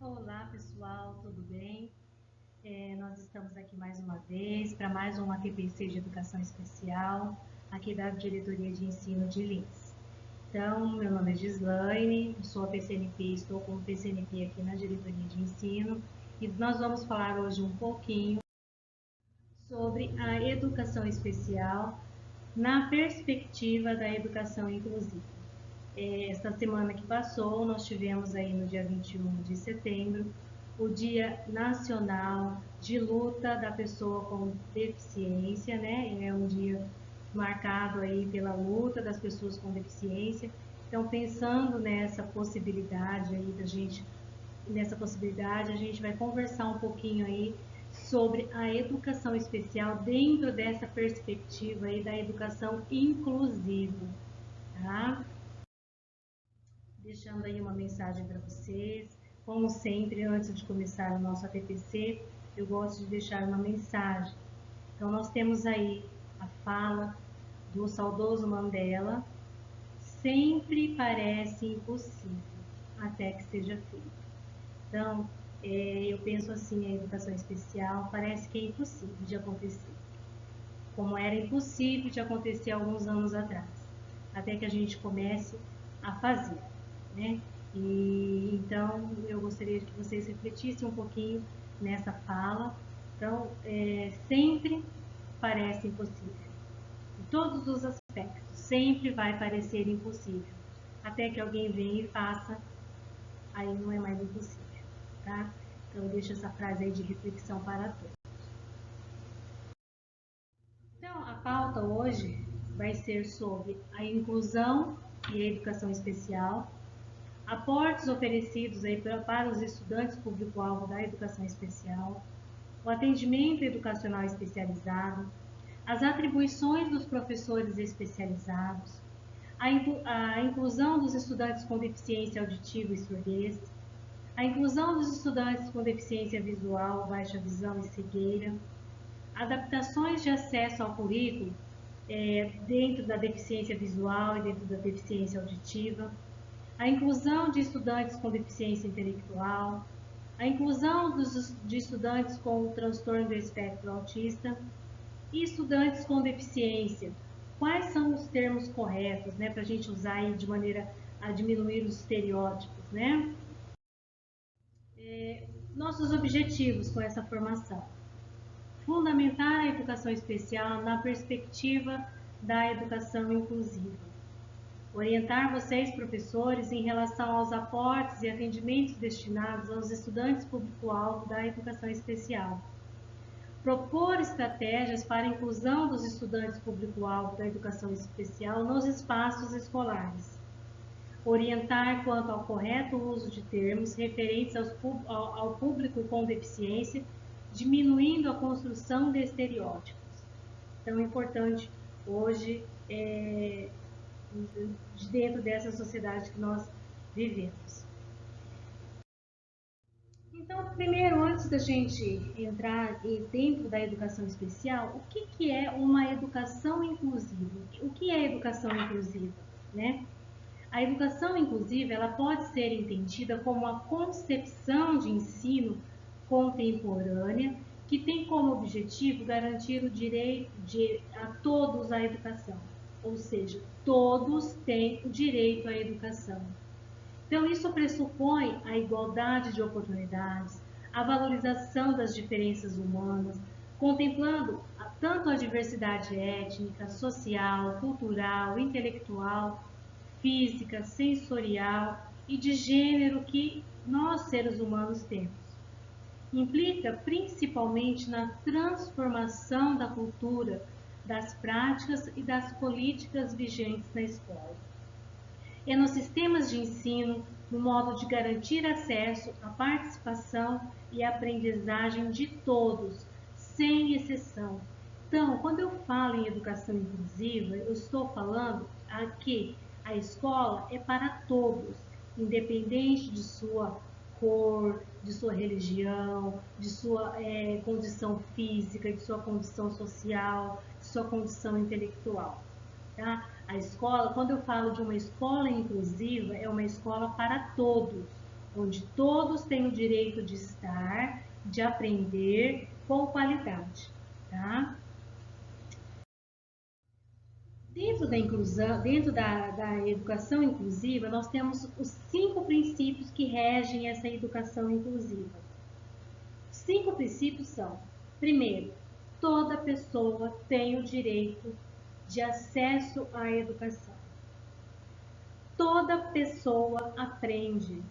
Olá pessoal, tudo bem? Nós estamos aqui mais uma vez para mais uma TPC de Educação Especial, aqui da Diretoria de Ensino de Lins. Então, meu nome é Gislaine, sou a PCNP, estou como PCNP aqui na Diretoria de Ensino e nós vamos falar hoje um pouquinho sobre a educação especial na perspectiva da educação inclusiva. Esta semana que passou, nós tivemos aí no dia 21 de setembro o Dia Nacional de Luta da Pessoa com Deficiência, né? É um dia marcado aí pela luta das pessoas com deficiência. Então, pensando nessa possibilidade aí a gente vai conversar um pouquinho aí sobre a educação especial dentro dessa perspectiva aí da educação inclusiva, tá? Deixando aí uma mensagem para vocês. Como sempre, antes de começar o nosso ATPC, eu gosto de deixar uma mensagem. Então, nós temos aí a fala do saudoso Mandela: sempre parece impossível, até que seja feito. Então, eu penso assim, a educação especial parece que é impossível de acontecer, como era impossível de acontecer alguns anos atrás, até que a gente comece a fazer, né? E então eu gostaria que vocês refletissem um pouquinho nessa fala. Então, sempre parece impossível, em todos os aspectos, sempre vai parecer impossível, até que alguém venha e faça, aí não é mais impossível, tá? Então eu deixo essa frase aí de reflexão para todos. Então, a pauta hoje vai ser sobre a inclusão e a educação especial, aportes oferecidos aí para os estudantes público-alvo da educação especial, o atendimento educacional especializado, as atribuições dos professores especializados, a inclusão dos estudantes com deficiência auditiva e surdez, a inclusão dos estudantes com deficiência visual, baixa visão e cegueira, adaptações de acesso ao currículo dentro da deficiência visual e dentro da deficiência auditiva, a inclusão de estudantes com deficiência intelectual, a inclusão de estudantes com transtorno do espectro autista e estudantes com deficiência. Quais são os termos corretos, né, para a gente usar aí de maneira a diminuir os estereótipos, né? Nossos objetivos com essa formação: fundamentar a educação especial na perspectiva da educação inclusiva. Orientar vocês, professores, em relação aos aportes e atendimentos destinados aos estudantes público-alvo da educação especial. Propor estratégias para a inclusão dos estudantes público-alvo da educação especial nos espaços escolares. Orientar quanto ao correto uso de termos referentes ao público com deficiência, diminuindo a construção de estereótipos. Então, é importante hoje, dentro dessa sociedade que nós vivemos. Então, primeiro, antes da gente entrar dentro da educação especial, o que é uma educação inclusiva? O que é educação inclusiva, né? A educação inclusiva, ela pode ser entendida como a concepção de ensino contemporânea que tem como objetivo garantir o direito a todos à educação, ou seja, todos têm o direito à educação. Então, isso pressupõe a igualdade de oportunidades, a valorização das diferenças humanas, contemplando tanto a diversidade étnica, social, cultural, intelectual, física, sensorial e de gênero que nós, seres humanos, temos. Implica principalmente na transformação da cultura, das práticas e das políticas vigentes na escola. É nos sistemas de ensino, no modo de garantir acesso à participação e aprendizagem de todos, sem exceção. Então, quando eu falo em educação inclusiva, eu estou falando aqui a escola é para todos, independente de sua cor, de sua religião, de sua condição física, de sua condição social, de sua condição intelectual. Tá? A escola, quando eu falo de uma escola inclusiva, é uma escola para todos, onde todos têm o direito de estar, de aprender com qualidade, tá? Dentro da inclusão, dentro da educação inclusiva, nós temos os 5 princípios que regem essa educação inclusiva. Os 5 princípios são: primeiro, toda pessoa tem o direito de acesso à educação. Toda pessoa aprende.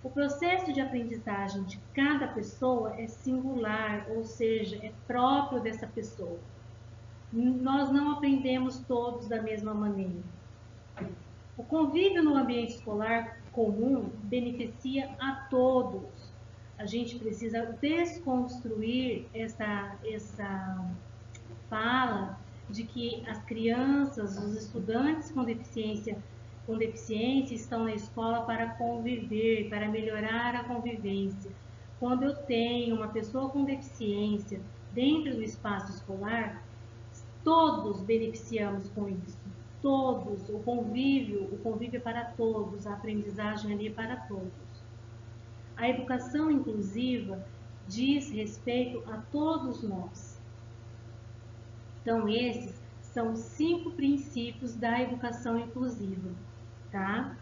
O processo de aprendizagem de cada pessoa é singular, ou seja, é próprio dessa pessoa. Nós não aprendemos todos da mesma maneira. O convívio no ambiente escolar comum beneficia a todos. A gente precisa desconstruir essa fala de que as crianças, os estudantes com deficiência estão na escola para conviver, para melhorar a convivência. Quando eu tenho uma pessoa com deficiência dentro do espaço escolar, todos beneficiamos com isso. Todos, o convívio é para todos, a aprendizagem ali é para todos. A educação inclusiva diz respeito a todos nós. Então, esses são os 5 princípios da educação inclusiva, tá?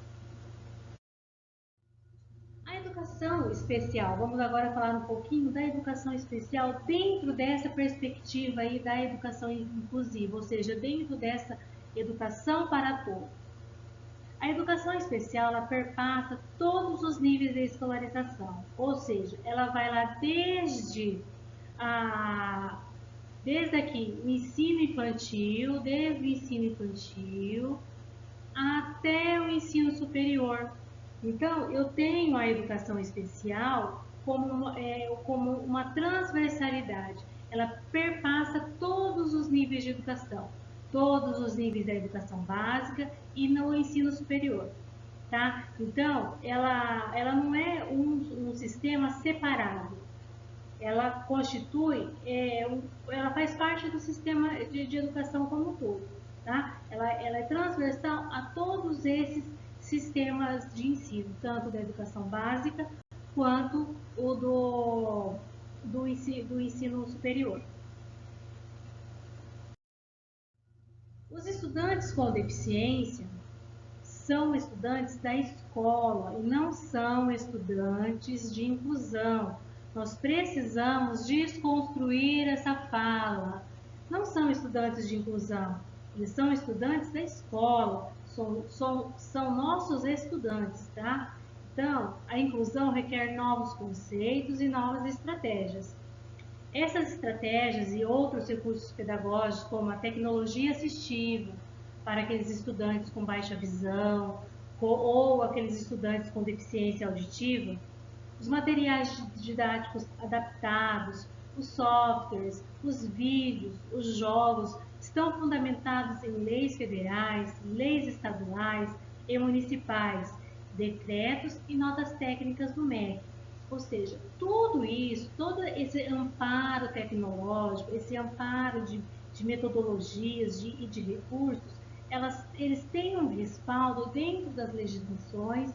A educação especial, vamos agora falar um pouquinho da educação especial dentro dessa perspectiva aí da educação inclusiva, ou seja, dentro dessa educação para todos. A educação especial, ela perpassa todos os níveis de escolarização, ou seja, ela vai lá desde aqui o ensino infantil, desde o ensino infantil até o ensino superior. Então, eu tenho a educação especial como uma transversalidade. Ela perpassa todos os níveis de educação, todos os níveis da educação básica e no ensino superior. Tá? Então, ela não é um sistema separado. Ela constitui, ela faz parte do sistema de educação como um todo. Tá? Ela é transversal a todos esses sistemas de ensino, tanto da educação básica quanto o do ensino superior. Os estudantes com deficiência são estudantes da escola e não são estudantes de inclusão. Nós precisamos desconstruir essa fala. Não são estudantes de inclusão, eles são estudantes da escola, são nossos estudantes, tá? Então, a inclusão requer novos conceitos e novas estratégias. Essas estratégias e outros recursos pedagógicos, como a tecnologia assistiva, para aqueles estudantes com baixa visão ou aqueles estudantes com deficiência auditiva, os materiais didáticos adaptados, os softwares, os vídeos, os jogos, estão fundamentados em leis federais, leis estaduais e municipais, decretos e notas técnicas do MEC. Ou seja, tudo isso, todo esse amparo tecnológico, esse amparo de metodologias e de recursos, eles têm um respaldo dentro das legislações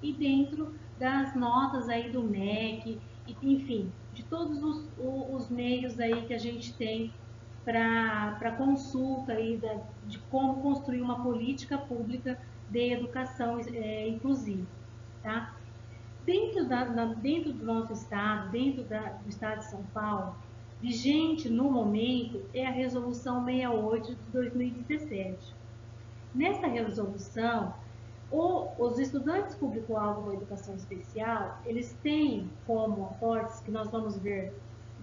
e dentro das notas aí do MEC, enfim, de todos os meios aí que a gente tem para consulta aí de como construir uma política pública de educação inclusiva, tá? Dentro do nosso estado, do estado de São Paulo, vigente no momento é a Resolução 68 de 2017. Nessa resolução, os estudantes público-alvo da educação especial, eles têm como aportes, que nós vamos ver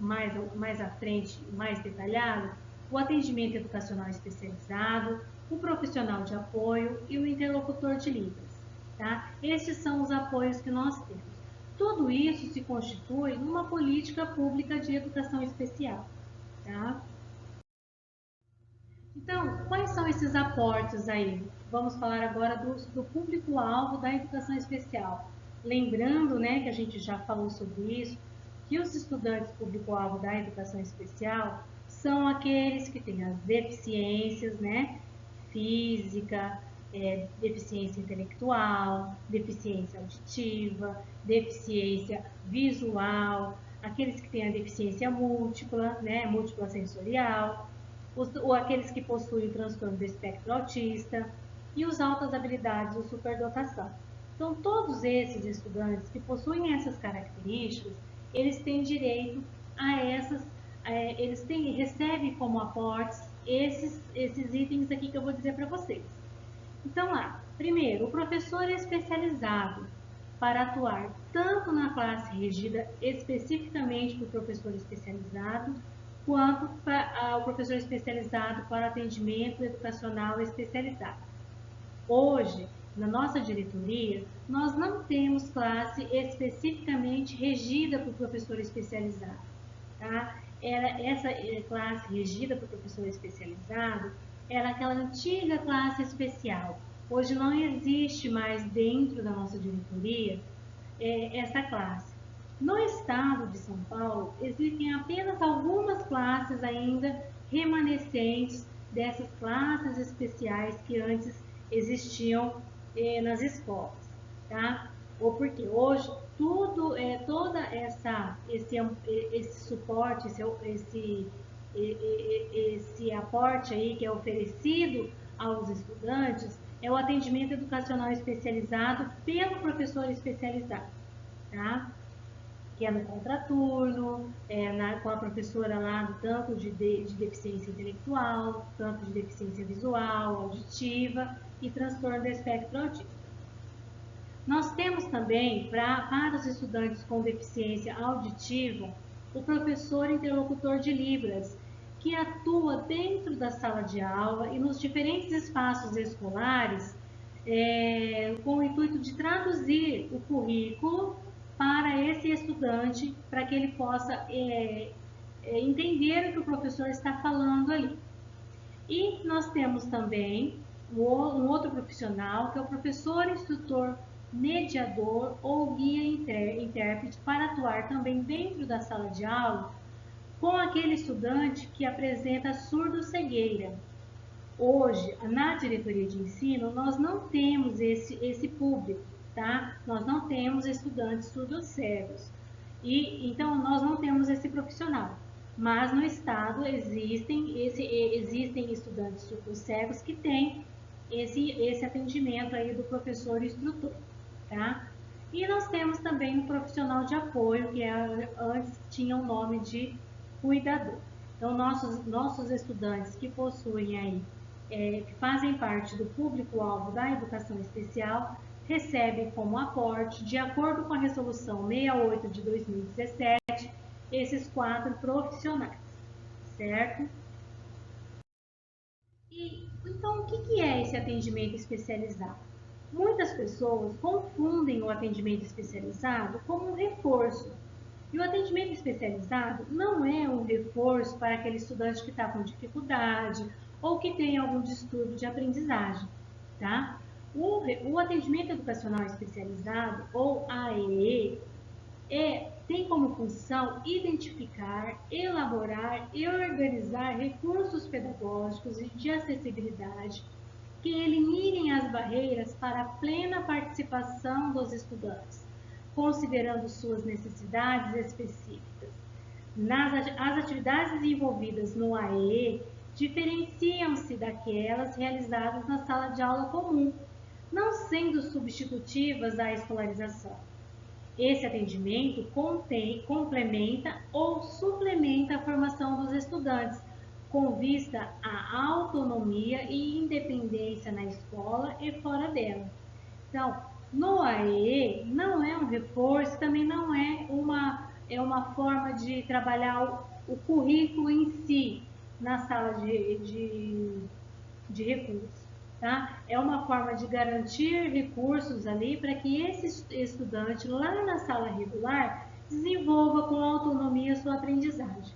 mais à frente, mais detalhado, o atendimento educacional especializado, o profissional de apoio e o interlocutor de Libras. Tá? Esses são os apoios que nós temos. Tudo isso se constitui numa política pública de educação especial. Tá? Então, quais são esses aportes aí? Vamos falar agora do público-alvo da educação especial. Lembrando, né, que a gente já falou sobre isso, que os estudantes público-alvo da educação especial são aqueles que têm as deficiências, né, física, deficiência intelectual, deficiência auditiva, deficiência visual, aqueles que têm a deficiência múltipla, né, múltipla sensorial, ou aqueles que possuem o transtorno do espectro autista e os altas habilidades ou superdotação. Então, todos esses estudantes que possuem essas características, eles têm direito a essas, recebem como aportes esses itens aqui que eu vou dizer para vocês. Então, lá, primeiro, o professor é especializado para atuar tanto na classe regida especificamente por professor especializado, quanto o professor especializado para atendimento educacional especializado. Hoje, na nossa diretoria, nós não temos classe especificamente regida por professor especializado, tá? Essa classe regida por professor especializado era aquela antiga classe especial. Hoje não existe mais dentro da nossa diretoria essa classe. No estado de São Paulo, existem apenas algumas classes ainda remanescentes dessas classes especiais que antes existiam nas escolas, tá? Ou porque hoje tudo toda esse suporte, esse aporte aí que é oferecido aos estudantes é o atendimento educacional especializado pelo professor especializado, tá? Que é no contraturno, com a professora lá, tanto de deficiência intelectual, tanto de deficiência visual, auditiva e transtorno do espectro autista. Nós temos também, para os estudantes com deficiência auditiva, o professor interlocutor de Libras, que atua dentro da sala de aula e nos diferentes espaços escolares, com o intuito de traduzir o currículo para esse estudante, para que ele possa entender o que o professor está falando ali. E nós temos também um outro profissional, que é o professor instrutor mediador ou guia intérprete, para atuar também dentro da sala de aula com aquele estudante que apresenta surdo-cegueira. Hoje, na diretoria de ensino, nós não temos esse público, tá? Nós não temos estudantes surdos-cegos. E então nós não temos esse profissional. Mas no estado existem estudantes surdos-cegos que têm esse atendimento aí do professor instrutor, tá? E nós temos também um profissional de apoio, que antes tinha o nome de cuidador. Então, nossos estudantes que possuem aí, que fazem parte do público-alvo da educação especial, recebem como aporte, de acordo com a resolução 68 de 2017, esses 4 profissionais, certo? E então, o que é esse atendimento especializado? Muitas pessoas confundem o atendimento especializado como um reforço. E o atendimento especializado não é um reforço para aquele estudante que está com dificuldade ou que tem algum distúrbio de aprendizagem, tá? O atendimento educacional especializado, ou AEE, tem como função identificar, elaborar e organizar recursos pedagógicos e de acessibilidade que eliminem as barreiras para a plena participação dos estudantes, considerando suas necessidades específicas. As atividades desenvolvidas no AE diferenciam-se daquelas realizadas na sala de aula comum, não sendo substitutivas à escolarização. Esse atendimento complementa ou suplementa a formação dos estudantes, com vista à autonomia e independência na escola e fora dela. Então, no AEE não é um reforço, também não é uma forma de trabalhar o currículo em si na sala de recursos. Tá? É uma forma de garantir recursos ali para que esse estudante lá na sala regular desenvolva com autonomia sua aprendizagem.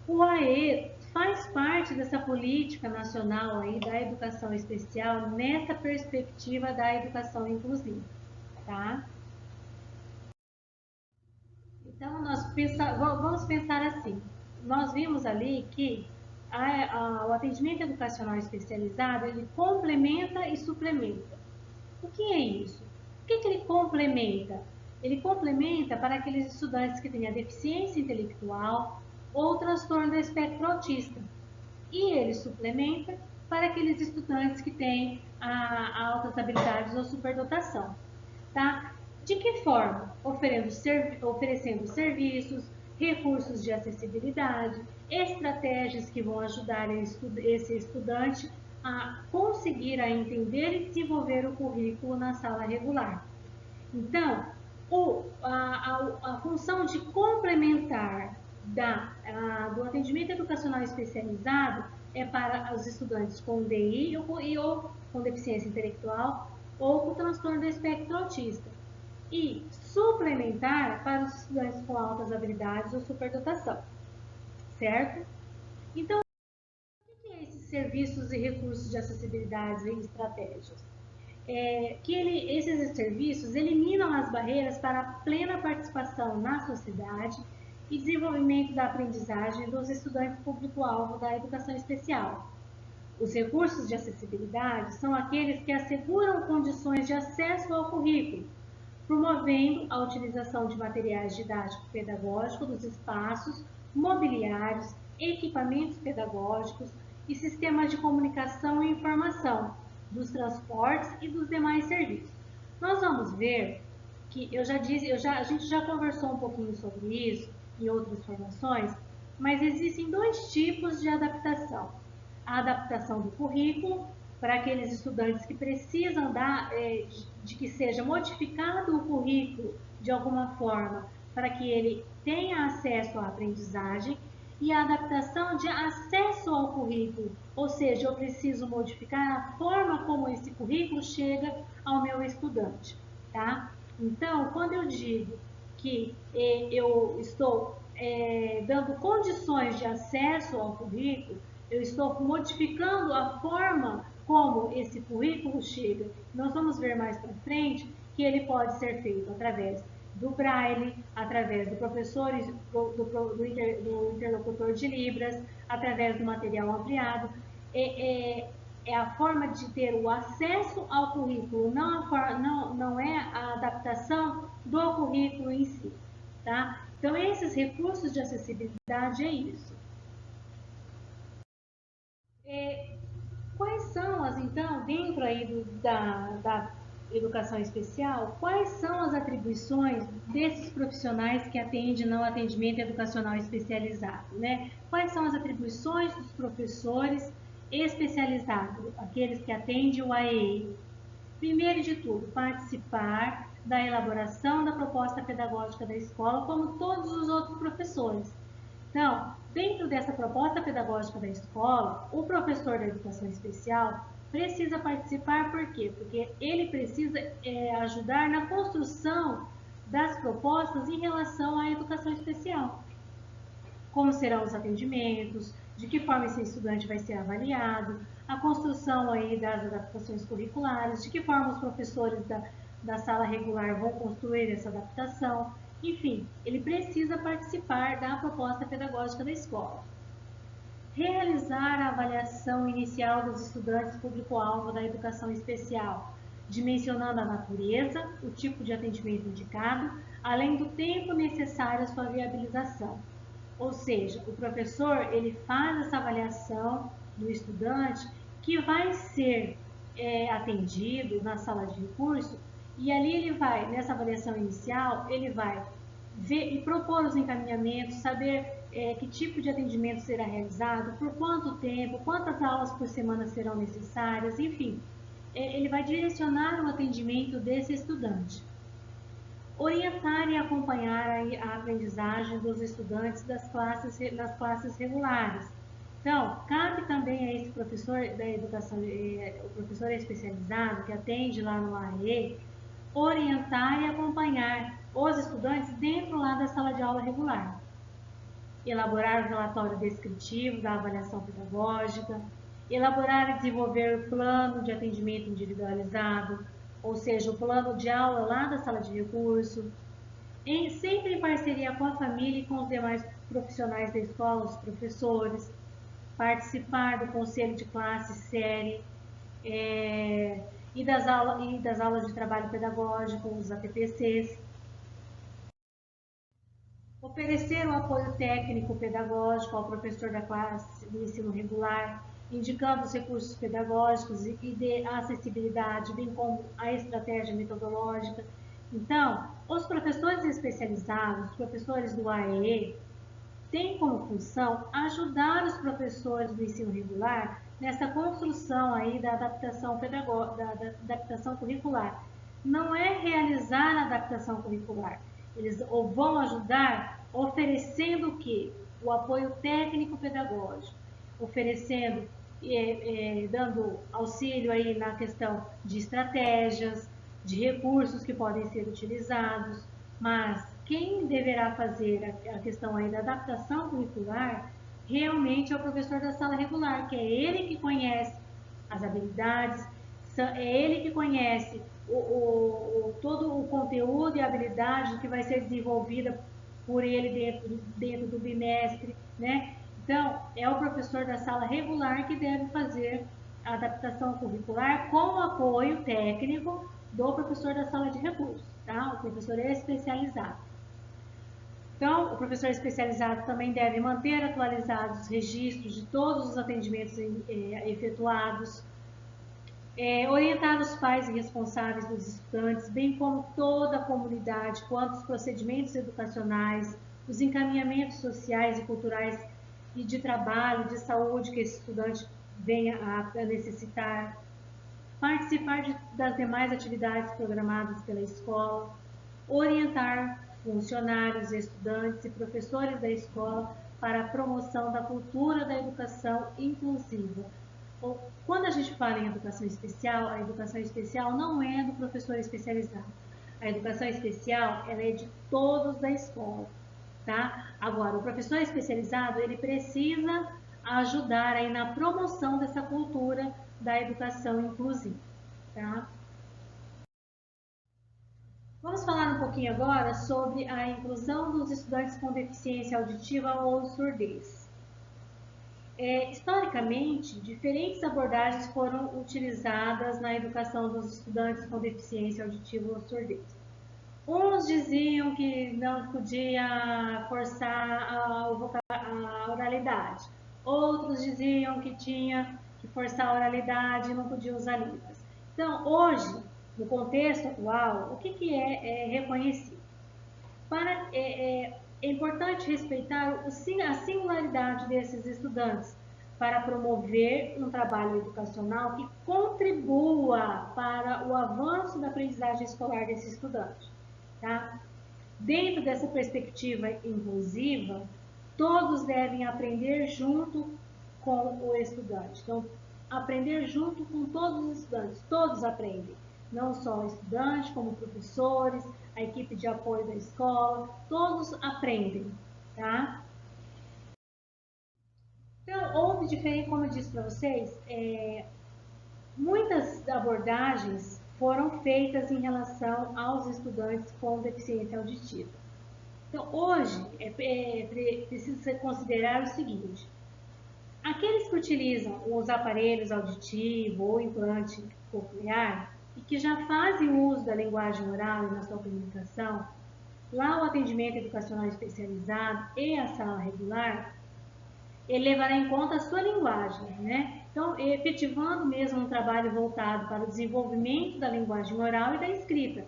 O AE faz parte dessa política nacional aí da educação especial nessa perspectiva da educação inclusiva, tá? Então, vamos pensar assim. Nós vimos ali que o atendimento educacional especializado, ele complementa e suplementa. O que é isso? O que ele complementa? Ele complementa para aqueles estudantes que têm a deficiência intelectual ou transtorno do espectro autista. E ele suplementa para aqueles estudantes que têm altas habilidades ou superdotação. Tá? De que forma? Oferecendo serviços, recursos de acessibilidade, estratégias que vão ajudar esse estudante a conseguir a entender e desenvolver o currículo na sala regular. Então, a função de complementar do atendimento educacional especializado é para os estudantes com DI ou com deficiência intelectual ou com transtorno do espectro autista. E suplementar para os estudantes com altas habilidades ou superdotação, certo? Então, o que é esses serviços e recursos de acessibilidade e estratégias? Esses serviços eliminam as barreiras para a plena participação na sociedade e desenvolvimento da aprendizagem dos estudantes público-alvo da educação especial. Os recursos de acessibilidade são aqueles que asseguram condições de acesso ao currículo, promovendo a utilização de materiais didático-pedagógicos dos espaços, mobiliários, equipamentos pedagógicos e sistemas de comunicação e informação, dos transportes e dos demais serviços. Nós vamos ver que a gente já conversou um pouquinho sobre isso em outras formações, mas existem dois tipos de adaptação. A adaptação do currículo, para aqueles estudantes que precisam de que seja modificado o currículo de alguma forma para que ele tenha acesso à aprendizagem, e a adaptação de acesso ao currículo, ou seja, eu preciso modificar a forma como esse currículo chega ao meu estudante, tá? Então, quando eu digo que eu estou dando condições de acesso ao currículo, eu estou modificando a forma como esse currículo chega. Nós vamos ver mais para frente que ele pode ser feito através do braille, através do professor, do interlocutor de Libras, através do material ampliado. É a forma de ter o acesso ao currículo, não é a adaptação do currículo em si. Tá? Então, esses recursos de acessibilidade é isso. Quais são então, dentro aí da educação especial, quais são as atribuições desses profissionais que atendem no atendimento educacional especializado, né? Quais são as atribuições dos professores especializados, aqueles que atendem o AEI? Primeiro de tudo, participar da elaboração da proposta pedagógica da escola, como todos os outros professores. Então, dentro dessa proposta pedagógica da escola, o professor da educação especial precisa participar, por quê? Porque ele precisa ajudar na construção das propostas em relação à educação especial. Como serão os atendimentos, de que forma esse estudante vai ser avaliado, a construção aí das adaptações curriculares, de que forma os professores da sala regular vão construir essa adaptação. Enfim, ele precisa participar da proposta pedagógica da escola. Realizar a avaliação inicial dos estudantes público-alvo da educação especial, dimensionando a natureza, o tipo de atendimento indicado, além do tempo necessário à sua viabilização. Ou seja, o professor ele faz essa avaliação do estudante que vai ser atendido na sala de recurso, e ali ele vai, nessa avaliação inicial, ele vai ver e propor os encaminhamentos, saber que tipo de atendimento será realizado, por quanto tempo, quantas aulas por semana serão necessárias, enfim, ele vai direcionar o atendimento desse estudante. Orientar e acompanhar a aprendizagem dos estudantes das classes regulares. Então, cabe também a esse professor da educação, o professor especializado que atende lá no AE, orientar e acompanhar os estudantes dentro lá da sala de aula regular. Elaborar o relatório descritivo da avaliação pedagógica, elaborar e desenvolver o plano de atendimento individualizado, ou seja, o plano de aula lá da sala de recurso, sempre em parceria com a família e com os demais profissionais da escola, os professores. participar do conselho de classe, série, e das aulas de trabalho pedagógico, os ATPCs. Oferecer o apoio técnico pedagógico ao professor da classe do ensino regular, indicando os recursos pedagógicos e de acessibilidade, bem como a estratégia metodológica. Então, os professores especializados, os professores do AEE, têm como função ajudar os professores do ensino regular nessa construção aí da adaptação pedagógica, da adaptação curricular. Não é realizar a adaptação curricular. Eles vão ajudar oferecendo o quê? O apoio técnico-pedagógico, oferecendo, dando auxílio aí na questão de estratégias, de recursos que podem ser utilizados, mas quem deverá fazer a questão aí da adaptação curricular realmente é o professor da sala regular, que é ele que conhece as habilidades, é ele que conhece todo o conteúdo e habilidade que vai ser desenvolvida por ele dentro do bimestre, né? Então, é o professor da sala regular que deve fazer a adaptação curricular com o apoio técnico do professor da sala de recursos, tá? O professor é especializado. Então, o professor especializado também deve manter atualizados os registros de todos os atendimentos efetuados, orientar os pais e responsáveis dos estudantes, bem como toda a comunidade, quanto aos procedimentos educacionais, os encaminhamentos sociais e culturais e de trabalho, de saúde que esse estudante venha a necessitar, participar das demais atividades programadas pela escola, orientar funcionários, estudantes e professores da escola para a promoção da cultura da educação inclusiva. Quando a gente fala em educação especial, a educação especial não é do professor especializado. A educação especial, ela é de todos da escola, tá? Agora, o professor especializado, ele precisa ajudar aí na promoção dessa cultura da educação inclusiva, tá? Vamos falar um pouquinho agora sobre a inclusão dos estudantes com deficiência auditiva ou surdez. Historicamente, diferentes abordagens foram utilizadas na educação dos estudantes com deficiência auditiva ou surdez. Uns diziam que não podia forçar a oralidade, outros diziam que tinha que forçar a oralidade e não podia usar línguas. Então, hoje, no contexto atual, o que é reconhecido? É importante respeitar a singularidade desses estudantes para promover um trabalho educacional que contribua para o avanço da aprendizagem escolar desse estudante. Tá? Dentro dessa perspectiva inclusiva, todos devem aprender junto com o estudante. Então, aprender junto com todos os estudantes, todos aprendem. Não só o estudante, como professores, a equipe de apoio da escola, todos aprendem, tá? Então, houve diferente, como eu disse para vocês, muitas abordagens foram feitas em relação aos estudantes com deficiência auditiva. Então, hoje, precisa considerar o seguinte: aqueles que utilizam os aparelhos auditivos ou implante coclear e que já fazem uso da linguagem oral e na sua comunicação, lá o atendimento educacional especializado e a sala regular, ele levará em conta a sua linguagem, né? Então, efetivando mesmo um trabalho voltado para o desenvolvimento da linguagem oral e da escrita,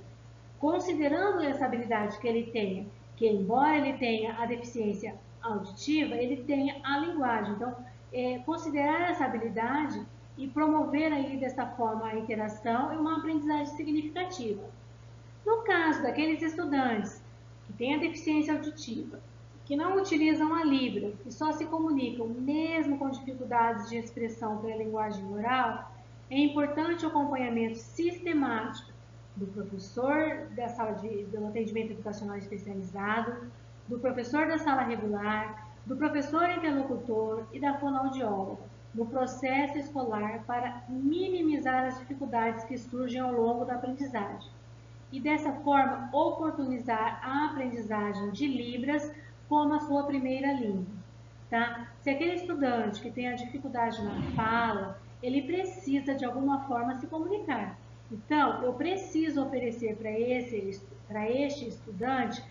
considerando essa habilidade que ele tenha, que embora ele tenha a deficiência auditiva, ele tenha a linguagem. Então, considerar essa habilidade e promover aí dessa forma a interação e uma aprendizagem significativa. No caso daqueles estudantes que têm a deficiência auditiva, que não utilizam a Libra e só se comunicam mesmo com dificuldades de expressão pela linguagem oral, é importante o acompanhamento sistemático do professor do atendimento educacional especializado, do professor da sala regular, do professor interlocutor e da fonoaudióloga no processo escolar para minimizar as dificuldades que surgem ao longo da aprendizagem e dessa forma oportunizar a aprendizagem de Libras como a sua primeira língua. tá? Se aquele estudante que tem a dificuldade na fala, ele precisa de alguma forma se comunicar. Então, eu preciso oferecer para este estudante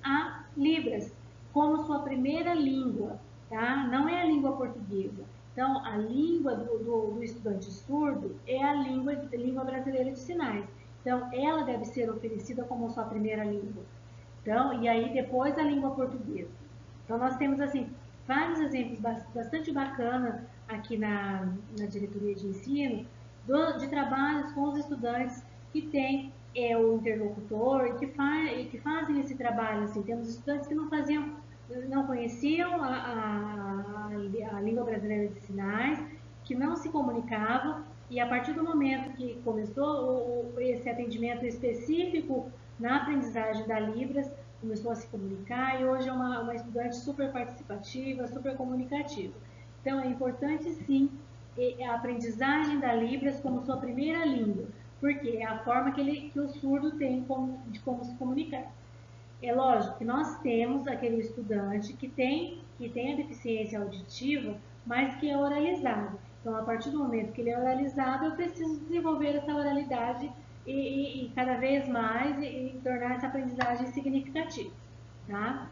a Libras como sua primeira língua, tá? Não é a língua portuguesa. Então, a língua do estudante surdo é a língua brasileira de sinais. Então, ela deve ser oferecida como sua primeira língua. Então, e aí depois a língua portuguesa. Então, nós temos, assim, vários exemplos bastante bacanas aqui na diretoria de ensino, de trabalhos com os estudantes que têm o interlocutor e que fazem esse trabalho. Assim, temos estudantes que não conheciam a língua brasileira de sinais, que não se comunicavam, e a partir do momento que começou esse atendimento específico na aprendizagem da Libras, começou a se comunicar e hoje é uma estudante super participativa, super comunicativa. Então, é importante, sim, a aprendizagem da Libras como sua primeira língua, porque é a forma que o surdo tem de como se comunicar. É lógico que nós temos aquele estudante que tem a deficiência auditiva, mas que é oralizado. Então, a partir do momento que ele é oralizado, eu preciso desenvolver essa oralidade e cada vez mais e tornar essa aprendizagem significativa, tá?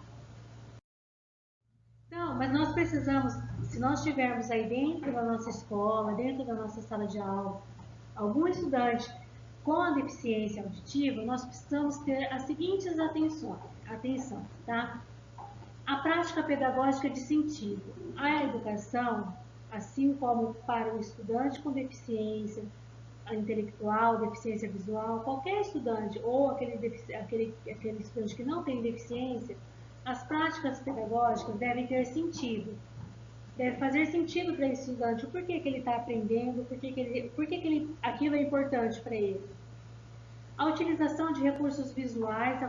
Então, mas nós precisamos, se nós tivermos aí dentro da nossa escola, dentro da nossa sala de aula, algum estudante com a deficiência auditiva, nós precisamos ter as seguintes atenção, tá? A prática pedagógica de sentido. A educação, assim como para o estudante com deficiência intelectual, deficiência visual, qualquer estudante ou aquele estudante que não tem deficiência, as práticas pedagógicas devem ter sentido. Deve fazer sentido para esse estudante o porquê que ele está aprendendo, aquilo é importante para ele. A utilização de recursos visuais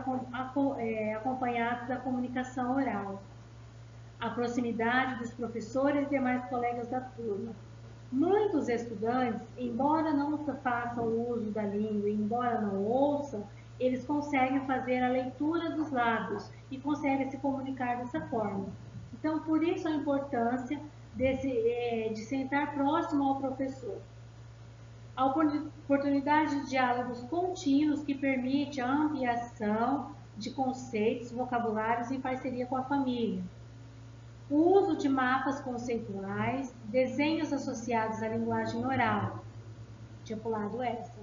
acompanhados da comunicação oral. A proximidade dos professores e demais colegas da turma. Muitos estudantes, embora não façam uso da língua, embora não ouçam, eles conseguem fazer a leitura dos lábios e conseguem se comunicar dessa forma. Então, por isso a importância de sentar próximo ao professor. A oportunidade de diálogos contínuos que permite a ampliação de conceitos, vocabulários em parceria com a família. O uso de mapas conceituais, desenhos associados à linguagem oral. Tinha pulado essa.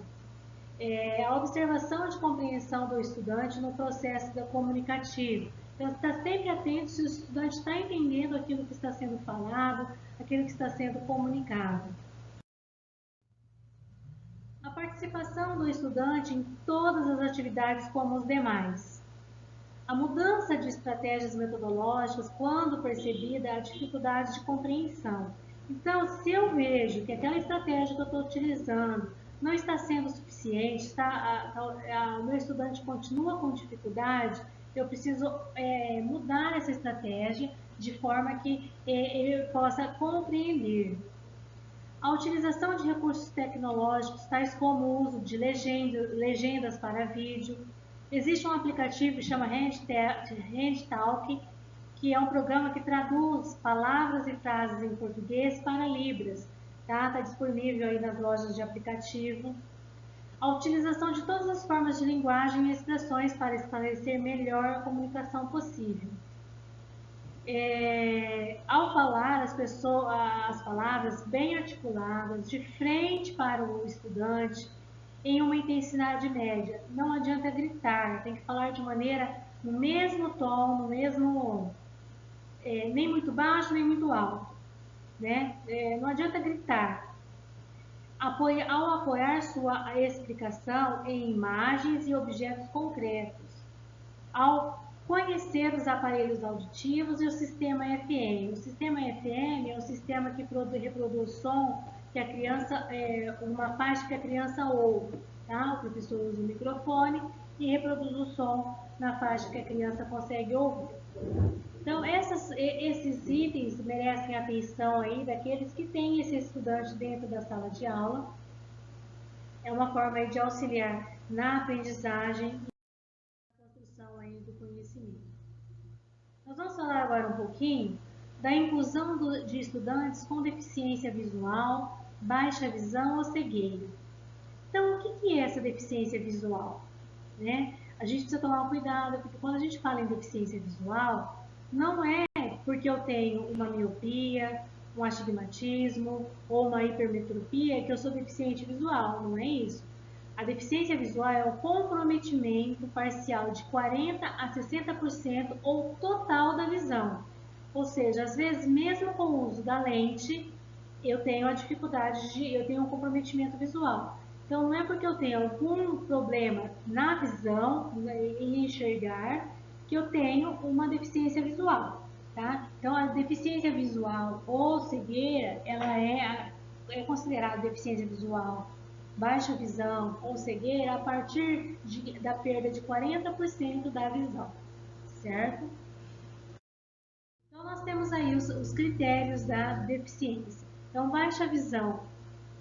A observação de compreensão do estudante no processo comunicativo. Então, está sempre atento se o estudante está entendendo aquilo que está sendo falado, aquilo que está sendo comunicado. A participação do estudante em todas as atividades como os demais. A mudança de estratégias metodológicas quando percebida a dificuldade de compreensão. Então, se eu vejo que aquela estratégia que eu estou utilizando não está sendo suficiente, o meu estudante continua com dificuldade, eu preciso mudar essa estratégia de forma que ele possa compreender. A utilização de recursos tecnológicos, tais como o uso de legendas para vídeo. Existe um aplicativo que chama HandTalk, que é um programa que traduz palavras e frases em português para Libras. Tá disponível aí nas lojas de aplicativo. A utilização de todas as formas de linguagem e expressões para esclarecer melhor a comunicação possível. Ao falar as palavras bem articuladas, de frente para o estudante, em uma intensidade média. Não adianta gritar, tem que falar de maneira no mesmo tom, nem muito baixo, nem muito alto. Né? Não adianta gritar. Ao apoiar sua explicação em imagens e objetos concretos. Ao conhecer os aparelhos auditivos e o sistema FM. O sistema FM é um sistema que reproduz som que a criança, uma faixa que a criança ouve, tá? O professor usa o microfone e reproduz o som na faixa que a criança consegue ouvir. Então, esses itens merecem atenção aí daqueles que têm esse estudante dentro da sala de aula. É uma forma aí de auxiliar na aprendizagem e na construção aí do conhecimento. Nós vamos falar agora um pouquinho da inclusão de estudantes com deficiência visual, baixa visão ou cegueira. Então, o que é essa deficiência visual? Né? A gente precisa tomar cuidado, porque quando a gente fala em deficiência visual, não é porque eu tenho uma miopia, um astigmatismo ou uma hipermetropia que eu sou deficiente visual, não é isso. A deficiência visual é o comprometimento parcial de 40% a 60% ou total da visão. Ou seja, às vezes, mesmo com o uso da lente, eu tenho a dificuldade eu tenho um comprometimento visual. Então, não é porque eu tenho algum problema na visão, em enxergar, que eu tenho uma deficiência visual, tá? Então, a deficiência visual ou cegueira, ela é considerada deficiência visual, baixa visão ou cegueira a partir da perda de 40% da visão, certo? Então, nós temos aí os critérios da deficiência. Então, baixa visão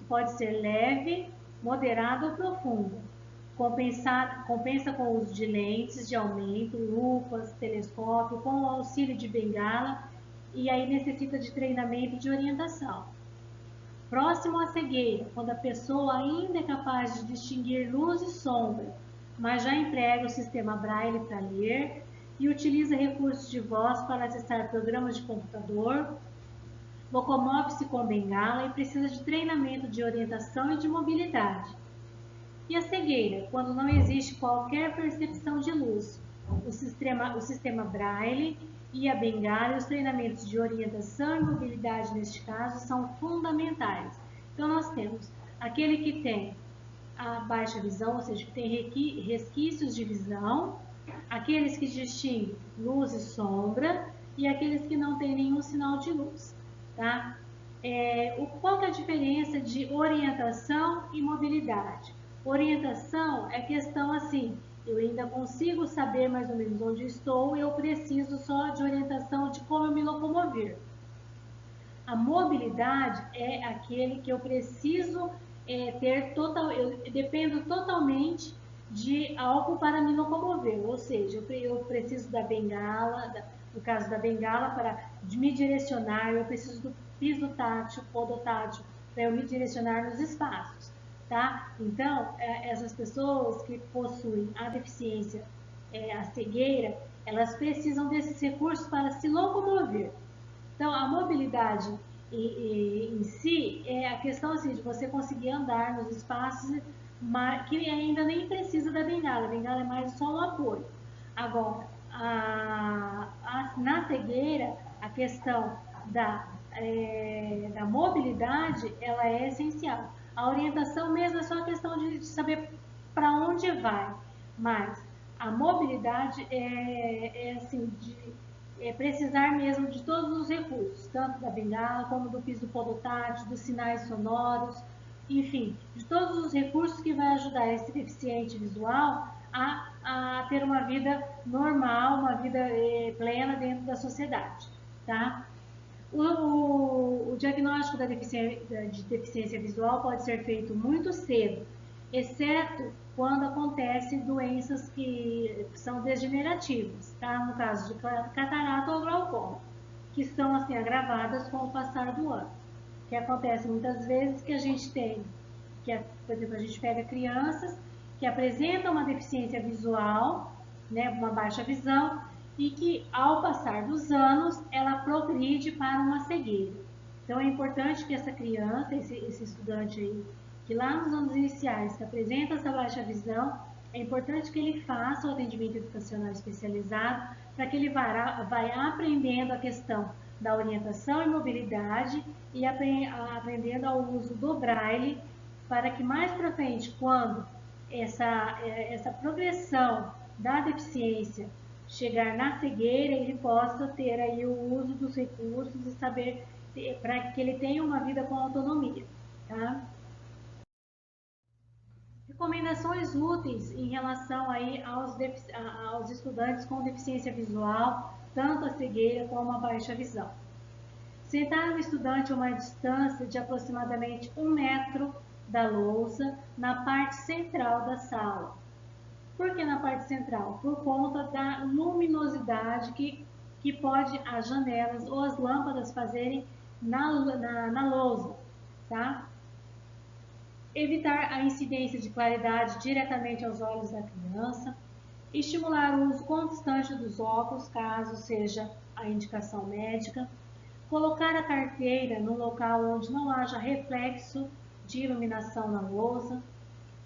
pode ser leve, moderada ou profunda. Compensa com o uso de lentes de aumento, lupas, telescópio, com o auxílio de bengala e aí necessita de treinamento e de orientação. Próximo à cegueira, quando a pessoa ainda é capaz de distinguir luz e sombra, mas já emprega o sistema Braille para ler e utiliza recursos de voz para acessar programas de computador, locomove-se com bengala e precisa de treinamento de orientação e de mobilidade. E a cegueira, quando não existe qualquer percepção de luz. O sistema Braille e a bengala e os treinamentos de orientação e mobilidade, neste caso, são fundamentais. Então, nós temos aquele que tem a baixa visão, ou seja, que tem resquícios de visão, aqueles que distinguem luz e sombra e aqueles que não têm nenhum sinal de luz. Tá? Qual que é a diferença de orientação e mobilidade? Orientação é questão assim, eu ainda consigo saber mais ou menos onde estou, eu preciso só de orientação de como eu me locomover. A mobilidade é aquele que eu preciso eu dependo totalmente de algo para me locomover, ou seja, eu preciso da bengala, no caso da bengala, para me direcionar, eu preciso do piso tátil, podotátil, para eu me direcionar nos espaços. Tá? Então, essas pessoas que possuem a deficiência, a cegueira, elas precisam desses recursos para se locomover. Então, a mobilidade em si é a questão assim, de você conseguir andar nos espaços que ainda nem precisa da bengala. A bengala é mais só um apoio. Agora, na cegueira, a questão da mobilidade, ela é essencial. A orientação mesmo é só a questão de saber para onde vai, mas a mobilidade assim, precisar mesmo de todos os recursos, tanto da bengala como do piso podotátil, dos sinais sonoros, enfim, de todos os recursos que vai ajudar esse deficiente visual a ter uma vida normal, uma vida plena dentro da sociedade, tá? O diagnóstico de deficiência visual pode ser feito muito cedo, exceto quando acontecem doenças que são degenerativas, tá? No caso de catarata ou glaucoma, que são assim agravadas com o passar do ano. Que acontece muitas vezes que a gente tem, por exemplo, a gente pega crianças que apresentam uma deficiência visual, né, uma baixa visão, e que ao passar dos anos ela progride para uma cegueira. Então é importante que essa criança, esse estudante aí, que lá nos anos iniciais que apresenta essa baixa visão, é importante que ele faça o atendimento educacional especializado para que ele vai aprendendo a questão da orientação e mobilidade e aprendendo ao uso do Braille para que mais para frente, quando essa progressão da deficiência chegar na cegueira, ele possa ter aí o uso dos recursos e saber para que ele tenha uma vida com autonomia, tá? Recomendações úteis em relação aí aos estudantes com deficiência visual, tanto a cegueira como a baixa visão. Sentar o estudante a uma distância de aproximadamente 1 metro da lousa na parte central da sala. Por que na parte central? Por conta da luminosidade que que pode as janelas ou as lâmpadas fazerem na lousa, tá? Evitar a incidência de claridade diretamente aos olhos da criança, estimular o uso constante dos óculos, caso seja a indicação médica, colocar a carteira num local onde não haja reflexo de iluminação na lousa,